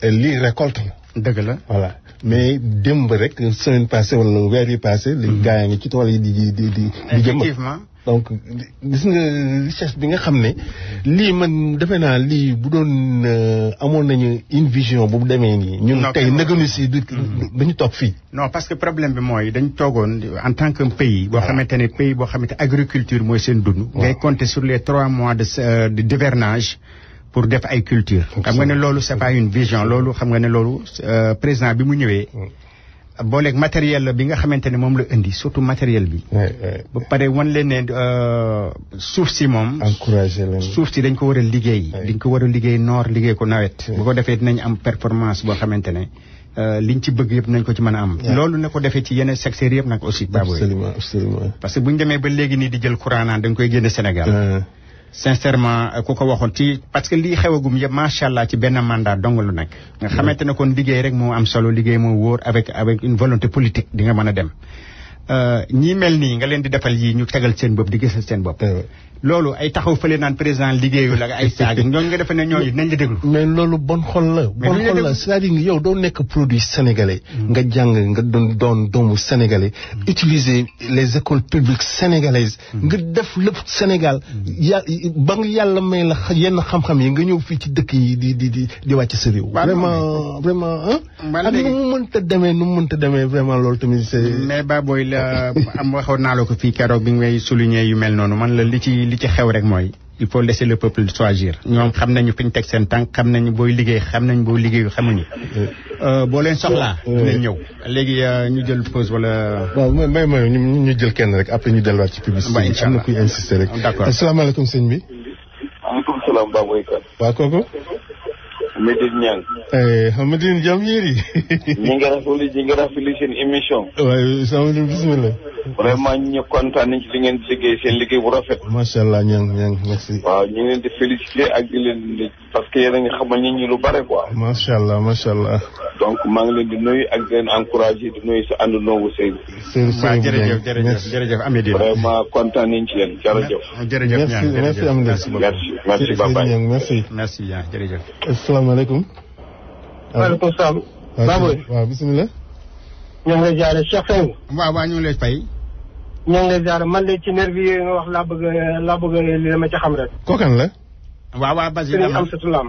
lii récolte la dëgg la voilà mais démb rek semaine passée wala weer yi passé li gaa yi ngi ci tool yi di effectivement donc gis nga recherche bi nga xam ne lii man defe naa lii bu doon amoon nañu une vision bu demee nii ñun tey nëgënu si dañu toog fii non parce que problème bi mooy dañ toogoon en tant que pays boo xamante ne pays boo xamante agriculture mooy seen dund ngay compter sur les 3 mois de d'hivernage pour def ay culture xam nga ne loolu c'est pas une vision loolu xam nga ne loolu président bi mu ñëwee booleeg matériel bi nga xamante ne moom la indi surtout matériel bi ba pare wan leen ne suuf si moom encouragé leen suuf si dañ ko war a liggéey dañ ko war a liggéey noor liggéey ko nawet bu ko defee dinañ am performance boo xamante ne liñ ci bëgg yëpp nañ ko ci mën a am loolu na ko defee ci yeneen secteurs yëpp nag aussi Baboy absolument parce que bu ñu demee ba léegi nii di jël courant naan dañ koy génne Sénégal sincèrement ku ko waxoon ci parce que lii xewagum yëpp macha allah ci benn mandat dong lu nekk nga xamante ne kon liggéey rek moo am solo liggéey moo wóor avec une volonté politique di nga mën a dem ñii mel nii nga leen di defal yii ñu tegal seen bopp di gisal seen bopp loolu ay taxaw fële naan président liggéeyu la ay saag ñooñu nga defe ne ñooñu dinañ la déglu mais loolu bon xol la c'est-à-dire yow doo nekk produit sénégalais nga jàng nga doon doomu sénégalais utiliser les écoles publiques sénégalaises nga def lépp Sénégal ba nga yàlla may la yenn xam-xam yi nga ñëw fii ci dëkk yi di wàcc sa réew vraiment ak nu mu mënta demee vraiment loolu tamit c'est mais Baboy la am waxoon naa la ko fii keroog bi ngay souligner yu mel noonu man la li ci xew rek mooy il faut laisser le peuple choisir ñoom xam nañu fi ñu teg seen tànk xam nañu booy liggéey xam nañu booy liggéeyu xamuñu boo leen soxlaa dinañ ñëw léegi ñu jël pause wala waaw may ñu jël kenn rek après ñu delluwaat ci publicité am na kuy insister rek d'accord asalaamaaleykum sëñ bi maaleykum salaam Baboy Kane waa kooku Medine Niang Medine jàmm yéeri ñi nga rafetlu seen émission waaye sama bismillah vraiment ñu kontaan nañ ci li ngeen di liggéey seen liggéey bu rafet macha allah ñang merci waaw ñu ngi leen di féliciter ak di leen parce que yéen a ngi xamal nit ñi lu bare quoi macha allah donc maa ngi leen di nuyu ak di leen encourager di nuyu sa ànd noowu Seydou waaw jërëjëf Amédine vraiment kontaan nañ ci yéen jërëjëf merci Amédine merci Babaye merci jërëjëf asalaamaaleykum waaleykum salaam Baboy waaw bismillah ñoo ngi lay jaare Cheikh Seydou waaw ñu ngi lay fay ñoo ngi lay jaare man de ci nervi yi nga wax laa bëgg li dama ci xam rek kookan la waaw basi sëriñ Amsatou Lam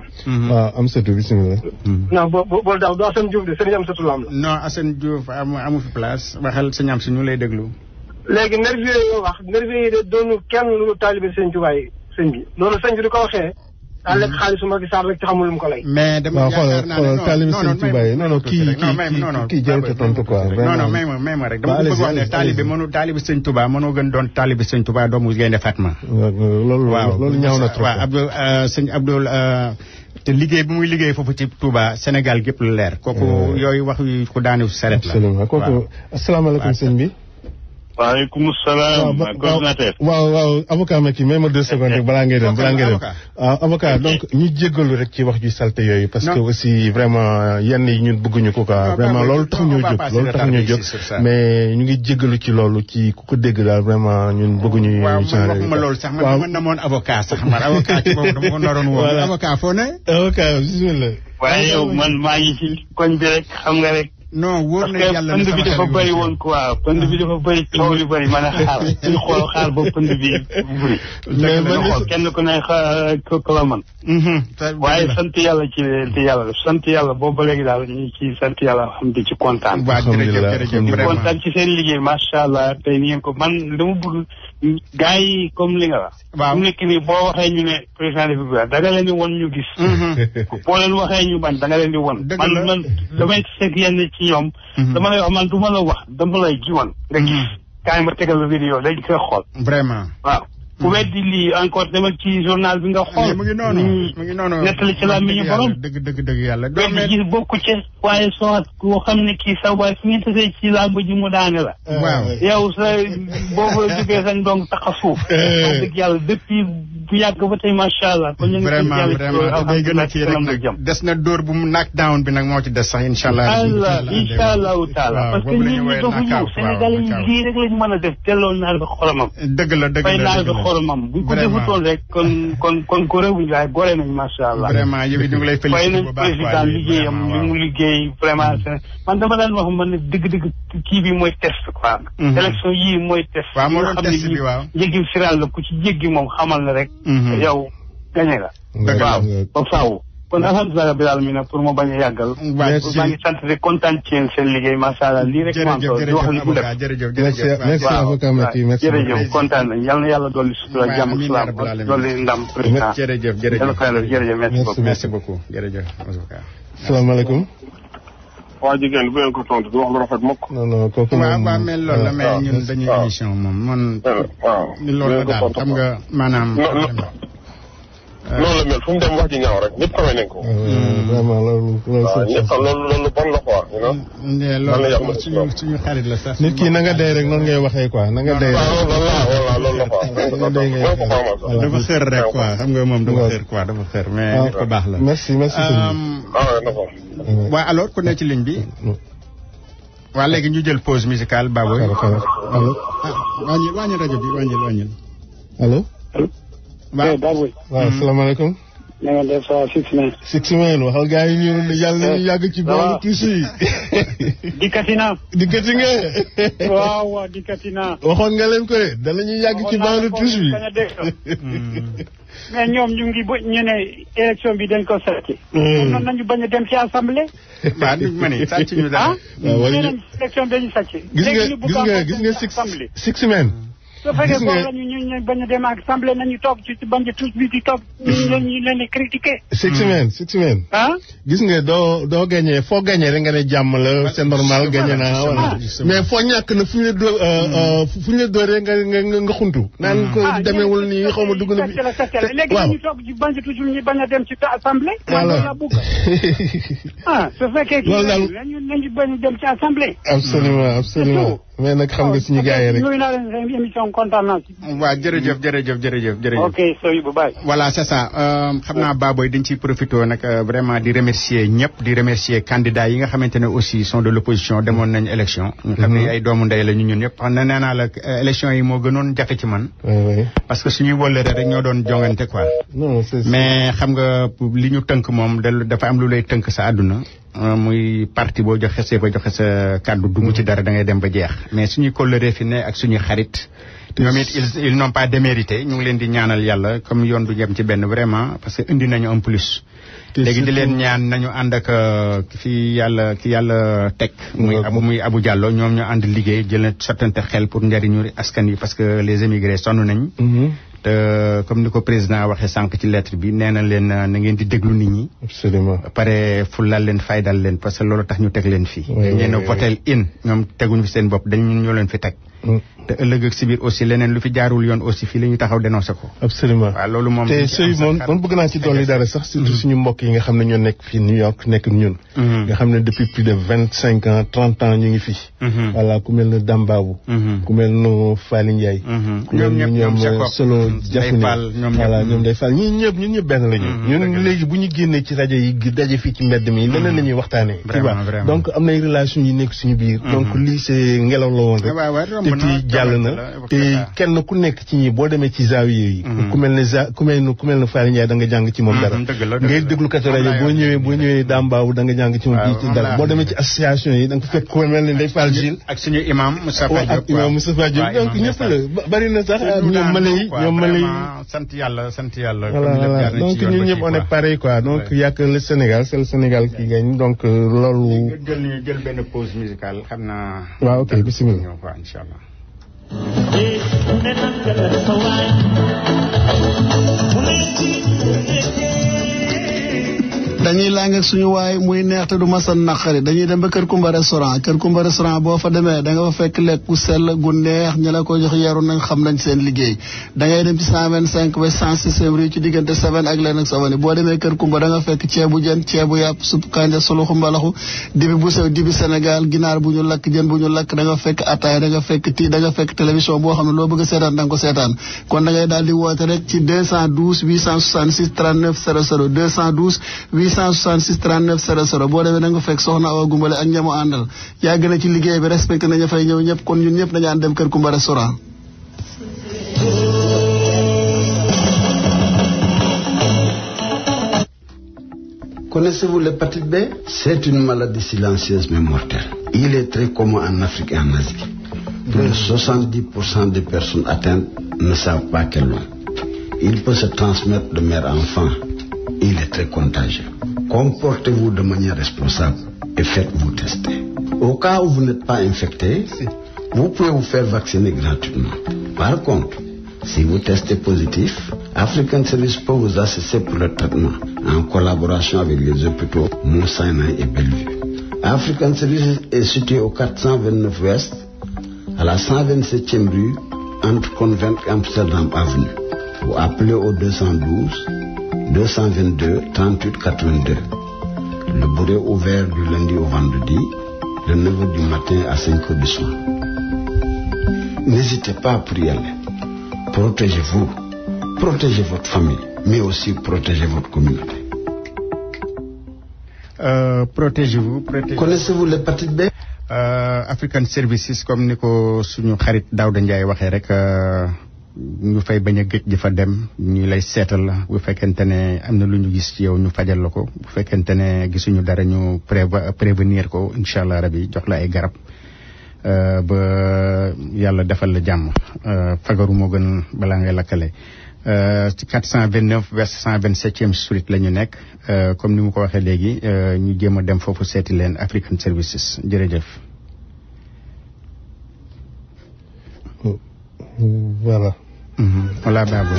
waaw Amsatou bismillah non boolu daaw du Assane Diouf de sëriñ Amsatou Lam la non Assane Diouf amu fi place waxal sëñ am si ñu lay déglu léegi nervi yi nga wax nervi yi de doonu kenn lu taalibe sëñ Tuubaa yi sëñ bi loolu sëñ bi di ko waxee daa lekk xaalisu Macky Sall rek ci xamul lu mu ko lay. mais dama yaakaar naa ne taalibe Sëñ Touba yi non kii jarut a tontu quoi. non may ma rek dama bëgg wax ne taalibe Sëñ Touba mënoo gën doon taalibe Sëñ Touba doomu Gaynde Fatma. loolu ñaaw na trop. waaw sëñ Abdoul te liggéey bi muy liggéey foofu ci Touba Sénégal gépp lu leer. kooku yooyu wax yu ko daanu saret la. absolument kooku asalaamaaleykum sëñ bi. waaleykum salaam. coordinateur. waaw avocat Macky même 2 secondes rek balaa ngay dem. waaw avocat donc ñu jéggalu rek ci wax ju salte yooyu. parce que aussi vraiment yenn yi ñun bëgguñu ko quoi. vraiment loolu tax ñoo jóg mais ñu ngi jéggalu ci loolu ci ku ko dégg daal vraiment ñun bëgguñu. waaw man waxuma loolu sax man dama namoon avocat sax man avocat ci boobu dama ko naroon woo. avocat foo ne. avocat bismillah. waaye yow man maa ngi ci koñ bi rek xam nga rek. non wóor na yàlla parce que pënd bi dafa bëri woon quoi pënd bi dafa bëri coow li bëri mën a xaar suñu xaar ba pënd bi bëri. mais man xool kenn ku ne ko la man. waaye sant yàlla ci yàlla sant yàlla boobu ba léegi daal ñu ci sant yàlla xam di ci kontaan. jërëjëf di kontaan ci seen liggéey macha allah tey ni ngeen ko man dama bëgg gars yi comme li nga wax. waaw mu nekk nii boo waxee ñu ne président de la da nga leen di won ñu gis. boo leen waxee ñu bañ da nga leen di won. man damay seet yenn ci ñoom. dama lay wax man du ma la wax dama lay jiwoon. nga gis kaay ma tegal la vidéo dañ koy xool. vraiment waaw. bu weddi lii encore demal ci journal bi nga xool. mu ngi noonu nettali ci la mi ñu borom. dëgg yàlla. mais gis bokku ci waaye soo koo xam ne kii sa waay fi ngeen tasee ci làmb ji mu daane la. waaw yow sa boobu la jógee sa ndong tax a suuf. wax dëgg yàlla depuis bu yàgg ba tey macha allah. kon ñu ngi vraiment day gën a kii rek nag des na dóor bu mu knock down bi nag moo ci des sax incha allah. incha allahu taala parce que ñun ñu dofu ñu Sénégal yi lii rek lañ mën a def delloo naar bi xoromam. dëgg la fay naar bi xoromam bu ko defutoon rek kon ko réewuñu waaye gore nañ macha allah. vraiment yow it ñu ngi lay félicité bu baax président liggéeyam li mu liggéey vraiment man dama daan wax man ne dëgg kii bi mooy test quoi. élection yii mooy test. waaw moo doon test bi waaw jéggi siral la ku ci jéggi moom xamal na rek. yow gañe nga. waaw ba faaw. kon alhamdulilah rabbil alamin pour ma bañ a yàggal. maa ngi sant de kontaan ci seen liggéey macha allah lii rek. jërëjëf di wax li mu def. merci avocat Macky merci jërëjëf kontaan nañ yal na yàlla dolli sutura jàmm ak salaam dolli ndam président. jërëjëf merci beaucoup jërëjëf avocat. salaamaaleykum. waa jigéen bu ngeen ko tontu du wax lu rafet mukk. non kooku moom waaw mais loolu la mais ñun dañuy émission moom man. waaw loolu la daal xam nga maanaam. loolu la mel fu mu dem wax ji ñaaw rek ñëpp xamee nañ ko. vraiment loolu loolu bon la quoi. loolu suñu xarit la sax. nit ki na nga dee rek noonu ngay waxee quoi na nga dee. loolu la quoi. dafa xër rek quoi xam nga moom dafa xër quoi dafa xër mais nit ko baax la. merci waaw alors ku ne ci ligne bi. waa léegi ñu jël pause musicale Baboy. allo. wàññil rajo bi wàññil. allo. waaw Baboy. waaw salaamaaleykum. na nga def sa Six Man waxal gars yi ñu yàlla nañu yàgg ci boobu tuuti yi. dikkati naa. dikkati nga. waaw dikkati naa. waxoon nga leen ko de danañu yàgg ci boobu tuuti bi. mais ñoom ñu ngi ñu ne élection bi dañ ko sàcc. noonu nañu bañ a dem ci assemblée. waaw ni ma ne sàcc ñu dara. waaw élection bi dañu sàcc. gis nga Six Man. su fekkee boobu la ñu bañ a dem ak assemblée nañu toog ci bañ a tous bi di toog ñu leen di critiquer. Six Man. gis nga doo gagné foo gagné rek nga ne jàmm la c'est normal gagné naa wala. mais foo ñàkk na fu ñu la dóoree nga xuntu. naan ko demeewul nii xaw ma dugg na. léegi ñu toog ci bañ a toujours ñu bañ a dem ci assemblée. voilà su fekkee kii nañu bañ a dem ci assemblée. absolument mais nag xam nga suñu gars yi rek. nuyu naa leen émission kontaan naa ci. waaw jërëjëf. ok sooy bu baax. voilà c'est ça xam naa Baboy dañ ciy profité nag vraiment di remercier ñëpp di remercier candidats yi nga xamante ne aussi sont de l'opposition demoon nañ élection. ñu xam ne ay doomu ndey la ñun ñëpp xam na nee naa la élection yi moo gënoon jafe ci man. parce que suñuy wëllëre rek ñoo doon jongante quoi. mais xam nga li ñu tënk moom dafa am lu lay tënk sa àdduna. muy parti boo joxe sa kàddu dugg ci dara da ngay dem ba jeex mais suñuy kóllëre fi ne ak suñuy xarit ñoom it ils n'ont pas démérité ñu ngi leen di ñaanal yàlla comme yoon du jëm ci benn vraiment parce que indi nañu un plus léegi di leen ñaan nañu ànd ak ki yàlla teg muy Abou Diallo ñoom ñu ànd liggéey jël sottante xel pour njariñu askan yi parce que les émigrés sonn nañ te comme ni ko président waxee sànq ci lettre bi nee na leen na ngeen di déglu nit ñi. absolument pare fulal leen faydal leen parce que loolu tax ñu teg leen fii. dañ leen a votel in ñoom teguñu fi seen bopp dañ ñoo leen fi teg. te ëllëg ak si biir aussi leneen lu fi jaarul yoon aussi fii la ñu taxaw dénoncé ko. absolument waaw loolu moom. te sooy man bëgg naa ci dolli dara sax surtout suñu mbokk yi nga xam ne ñoo nekk fii New York nekk ñun. nga xam ne depuis plus de 25 ans 30 ans ñu ngi fi. voilà ku mel ne Dambaabu. ku mel ne Faly Ndiaye. ñoom solo Jafune voilà ñoom day Fall ñun ñëpp benn la ñu. ñun léegi bu ñu génnee ci rajo yi daje fii ci mbedd mi leneen la ñuy waxtaanee. vraiment donc am na ay relations yu nekk suñu biir. donc lii c'est ngelaw la woon rek. jàll na te kenn ku nekk ci ñi boo demee ci zaawiya yi ku mel ne Faly Ndiaye da nga jàng ci moom dara ngay déglu kat rajo boo ñëwee Dambaaw da nga jàng ci moom ci dara boo demee ci association yi da nga fekk ku mel ne Ndeye Fall Gilles ak suñu imam Moustapha Diop ak imam Moustapha Diop donc ñëpp la bari na sax ñoom Malay sant yàlla voilà donc ñun ñëpp on est pareil quoi donc y a que le Sénégal c'est le Sénégal qui gagne donc loolu jël benn pause musicale xam naa waaw ok bismillah inshallah dañuy lang ak suñu waay muy neex te du masa naqari dañuy dem ba Kër Kumba restaurant boo fa demee da nga fa fekk lekk gu sell gu neex ñi la ko jox yaru nañ xam nañ seen liggéey da ngay dem ci 125 ba 106 rue ci diggante 7 ak leen ak Savani boo demee Kër Kumba da nga fekk ceebu jën ceebu yàpp supp kanja suluxu mbalaxu dibi bu sew dibi Sénégal ginaar bu ñu lakk jën bu ñu lakk da nga fekk ataay da nga fekk tii da nga fekk télévision boo xam ne loo bëgg a seetaan da nga ko seetaan kon da ngay daal di woote rek ci 212 866 39 00 212 866 39 00 boo demee da nga fekk soxna Awa Gumbale ak ñamu àndal yàgg na ci liggéey bi respecté nañu fay ñëw ñëpp kon ñun ñëpp dañu ànd dem Kër Kumba restaurant. Connaissez-vous l'hépatite B? C'est une maladie silencieuse mais mortelle. Il est très commun en Afrique et en Asie. Plus de 70% des personnes atteintes ne savent pas qu'elles l'ont. Il peut se transmettre de mère à enfant. Il est très contagieux. Comportez-vous de manière responsable et faites-vous tester. Au cas où vous n'êtes pas infecté, vous pouvez vous faire vacciner gratuitement. Par contre, si vous testez positif, African Service peut vous assister pour le traitement en collaboration avec les hôpitaux Mount Sinai et Bellevue. African Service est situé au 429 Ouest, à la 127e rue, entre Convent et Amsterdam Avenue. Vous appelez au 212 222 38 82. Le bureau est ouvert du lundi au vendredi, de 9h du matin à 5h du soir. N'hésitez pas à y aller. Protégez-vous, protégez votre famille, mais aussi protégez votre communauté. Protégez-vous. Connaissez-vous l'hépatite B? African Services comme ni ko suñu xarit Daouda Ndiaye waxee rek ñu fay bañ a gëj di fa dem ñu lay seetal la bu fekkente ne am na lu ñu gis ci yow ñu fajal la ko bu fekkente ne gisuñu dara ñu prévenir ko incha allah rabi jox la ay garab ba yàlla defal la jàmm fagaru moo gën balaa ngay lakkale. ci 429 West 127e Street la ñu nekk comme ni mu ko waxee léegi ñu jéem a dem foofu seeti leen African Services jërëjëf. Voilà. Voilà, bravo.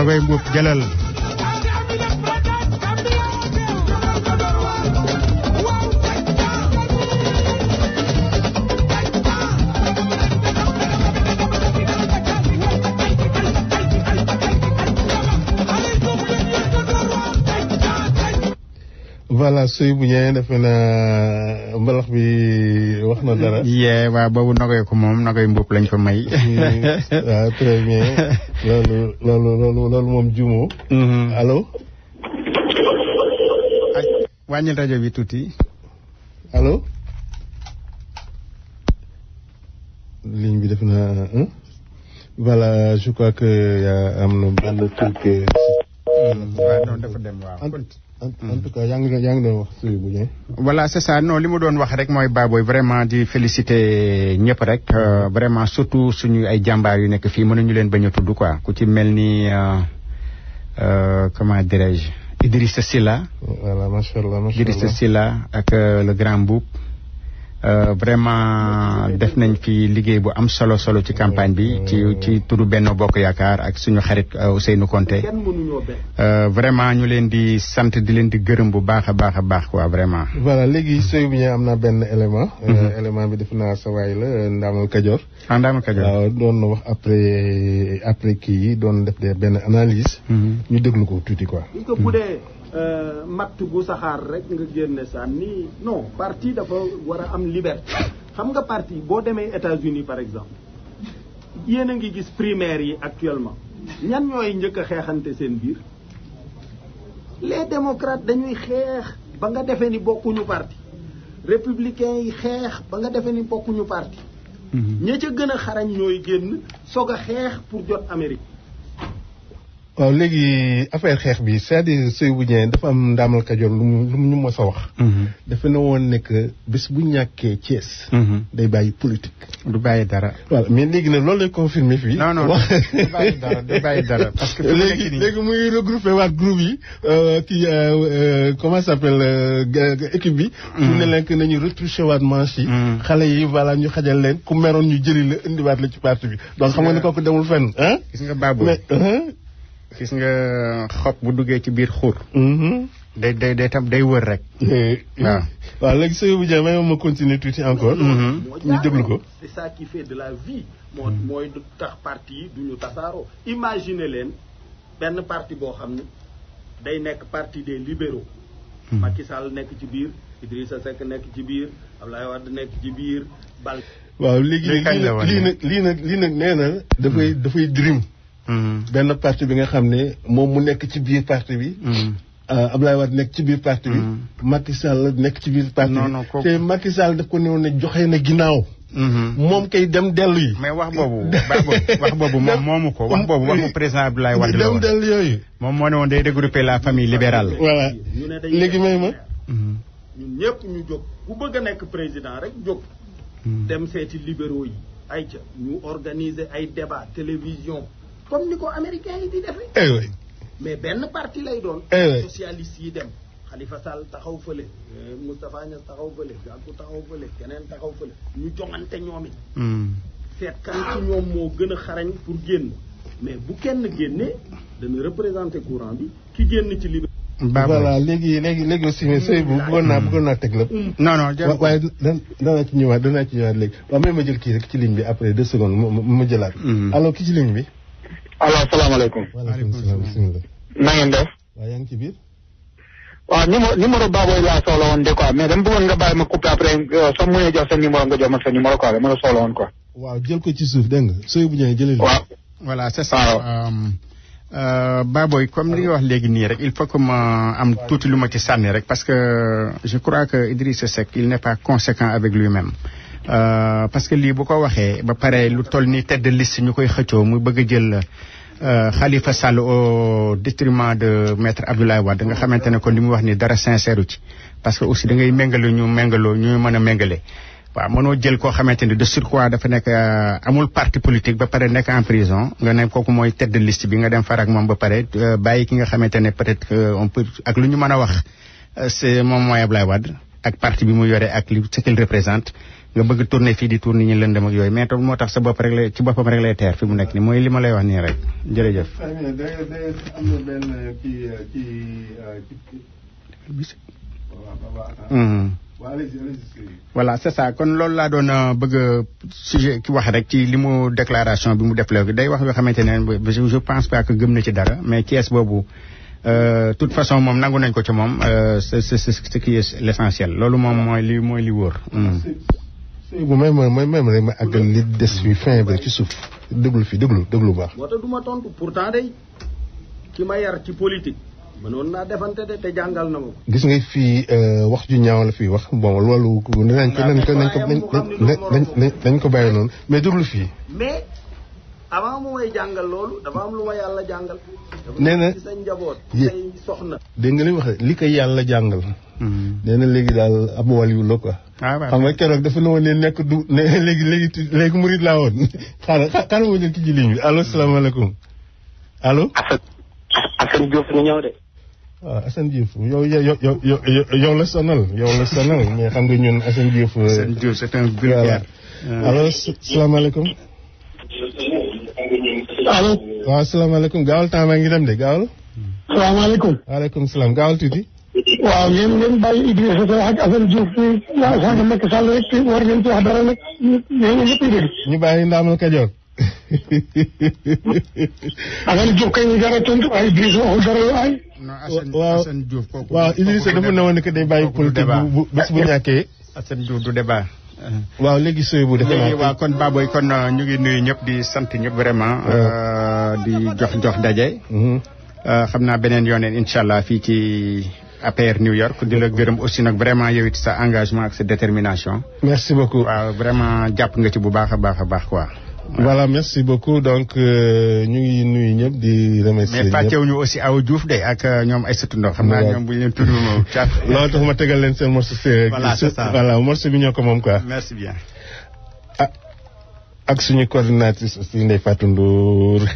Nogay Mboup jëlal. voilà Seydou Dieng defe naa mbalax bi wax na dara. yee waaw boobu Nogay ko moom Nogay Mboup lañ ko may. waaw très bien loolu moom juumoo. allo. wàññil rajo bi tuuti. allo. ligne bi defe naa voilà je crois que am na benn truc. waaw non dafa dem waaw. en tout cas yaa ngi doon wax Seydou bu Dieng. voilà c'est ça non li mu doon wax rek mooy Baboy vraiment di féliciter ñëpp rek vraiment surtout suñu ay jàmbaar yu nekk fii mënuñu leen bañ a tudd quoi ku ci mel ni comment dirais-je Idrissa Sylla. voilà macha allah Idrissa Sylla ak le grand Mboup. vraiment def nañ fi liggéey bu am solo ci campagne bi ci turu Benno Bokk Yaakaar ak suñu xarit Ousseynou Konté vraiment ñu leen di sant di leen di gërëm bu baax a baax quoi vraiment. voilà léegi Seydou bi am na benn élément. élément bi def naa sa waay la Ndamal Kajoor. Ndamal Kajoor waaw doon na wax après kii yi doon def benn analyse. ñu déglu ko tuuti quoi. matt bu saxaar rek nga génne sànni non parti dafa war a am liberté xam nga parti boo demee États-Unis par exemple yéen a ngi gis primaires yi actuellement ñan ñooy njëkk a xeexante seen biir les démocrates dañuy xeex ba nga defee ni bokkuñu parti républicains yi xeex ba nga defee ni bokkuñu parti ña ca gën a xarañ ñooy génn soog a xeex pour jot Amérique. waaw léegi affaire xeex bi c'est-à-dire Seydou Dieng dafa am Ndamal Kajoor lu mu ñu mos a wax. dafa ne woon ne que bés bu ñàkkee Thiès. day bàyyi politique. du bàyyi dara. voilà mais léegi nag loolu lay confirmer fii. non du bàyyi dara parce que. léegi muy regroupé waat groupe yi kii comment ça s'appelle équipe bi. mu ne leen que nañu retouché waat manche yi. xale yi voilà ñu xajal leen ku meroon ñu jëli la indiwaat la ci parti bi donc xam nga ne kooku demul fenn ah. gis nga Babou gis nga xob bu duggee ci biir xur. day tam day wër rek. waaw. waaw léegi Seydou Dieng may ma continuer tuuti encore. ñu déglu ko. c'est ça qui fait de la vie. mooy du tax parti yi du ñu tasaaroo. imaginer leen benn parti boo xam ne day nekk parti des libéraux. Macky Sall nekk ci biir Idrissa Seck nekk ci biir Abdoulaye Wade nekk ci biir Bal. waaw léegi lii nag nee na dafay dream. benn parti bi nga xam ne moom mu nekk ci biir parti bi. Abdoulaye Wade nekk ci biir parti bi. Macky Sall nekk ci biir parti bi. te Macky Sall daf ko néew ne joxe na ginnaaw. moom kay dem dellu yi. mais wax boobu moom moomu ko wax boobu waxu président Abdoulaye Wade la woon. dem dellu yooyu. moom moo ne woon day regrouper la famille libérale. voilà léegi may ma. ñun ñëpp ñu jóg ku bëgg a nekk président rek jóg. dem seeti libéraux yi. ayca ñu organiser ay débat télévision. comme ni ko américains yi di defee. mais benn parti lay doon. socialiste yi dem. Khalifa Sall taxaw fële. Moustapha Niasse taxaw fële. Gakou taxaw fële. keneen taxaw fële. ñu joŋante ñoom it. seet kan ci ñoom moo gën a xarañ pour génn. mais bu kenn génnee dana représenter courant bi ki génn ci libéraux. voilà léegi aussi mais sëy bu bëggoon naa teg la. non waaye danaa ci ñëwaat léegi. waaw mais ma jël kii rek ci ligne bi après 2 secondes ma jëlaat. alors ki ci ligne bi. allo salaamaaleykum. waaleykum salaam bisimilah. na ngeen def. waaw yaa ngi ci biir. waaw numéro Baboy laa soxla woon de quoi mais dama bëggoon nga bàyyi ma coupé après soo mënee jox sa numéro nga jox ma sa numéro quoi dama la soxla woon quoi. waaw jël ko ci suuf dégg nga sooy bu ñëwee jëlee. waaw voilà c'est ça. Baboy comme li nga wax léegi nii rek il faut que ma am tuuti lu ma ci sànni rek parce que je crois que Idrissa Seck il n'est pas conséquent avec lui-même. parce que lii bu ko waxee ba pare lu toll ni tête de liste ñu koy xëccoo mu bëgg a jël Khalifa Sall au détriment de maître Abdoulaye Wade nga xamante ne kon li mu wax ni dara sincère ci parce que aussi da ngay méngale ñu mën a méngale. waaw mënoo jël koo xamante ni de surcroît dafa nekk amul parti politique ba pare nekk en prison nga ne kooku mooy tête de liste bi nga dem far ak moom ba pare bàyyi ki nga xamante ne peut-être on peut ak lu ñu mën a wax c'est moom mooy Abdoulaye Wade ak parti bi mu yore ak li ce qu'il représente nga bëgg tourner fii di tour nit ñi lëndëm ak yooyu mais tam moo tax sa bopp rek lay ci boppam rek lay teer fi mu nekk nii mooy li ma lay wax nii rek jërëjëf. am na benn voilà c'est ça kon loolu laa doon bëgg sujet ki wax rek ci li mu déclaration bi mu def léegi day wax yoo xamante ne je pense pas que gëm na ci dara mais Thiès boobu toute façon moom nangu nañ ko ci moom c'est ce qui est l'essentiel loolu moom mooy li wóor. bu même rek ma àggal li des fi fin bi ci suuf déglu baax. moo tax du ma tontu pourtant day ki ma yar ci politique mënoon naa defante de te jàngal na ma ko. gis nga fii wax ju ñaaw la fii wax bon loolu nañ ko bàyyi noonu mais déglu fii. mais avant mu may jàngal loolu dafa am lu ma yàlla jàngal. nee na ci sa njaboot say soxna. dégg nga li wax li ko yàlla jàngal. nee na léegi daal ab waliyu la quoi. xam nga keroog dafa ne woon ne nekk du ne léegi murid laa woon xaaral ma jël ki ci ligne bi allo salaamaaleykum allo. Assane Diouf ñu ñëw de. waaw Assane Diouf yow la sonal mais xam nga ñun Assane Diouf. Assane Diouf c'est un vulgaire. allo salaamaaleykum. allo. waaw salaamaaleykum gaawal temps maa ngi dem de gaawal. salaamaaleykum. waaleykum salaam gaawal tuuti. waaw ngeen bàyyi Idrissa Seck ak Assane Diouf waaw sax Macky Sall rek war ngeen ci wax dara nag ñoo ñëpp dégg. ñu bàyyi Ndaamal Kajoor. Assane Diouf kay ñu dara tontu waaye Idrissa waxul dara waay. waaw Assane Diouf kooku. waaw Idrissa dafa ne woon que day bàyyi politique bu bés bu ñàkkee. Assane Diouf du débat. waaw léegi sooy bu defe naa. waaw kon Baboy kon ñu ngi nuyu ñëpp di sant ñëpp vraiment. di jox daje. xam naa beneen yooneen incha allah fii ci APR New York di la gërëm aussi nag vraiment yow it sa engagement ak sa détermination. merci beaucoup. waaw vraiment jàpp nga ci bu baax a baax quoi. voilà merci beaucoup donc ñu ngi nuyu ñëpp di remercier ñëpp. mais fàttewuñu aussi Awa Diouf de ak ñoom Aïssatou Ndo xam naa ñoom bu ñu leen tudd moom caat. loolu tax ma tegal leen seen morceau séeréer. voilà c'est ça voilà morceau bi ñoo ko moom quoi. merci bien. ak suñu coordinatrice aussi Ndeye Fatou Ndour.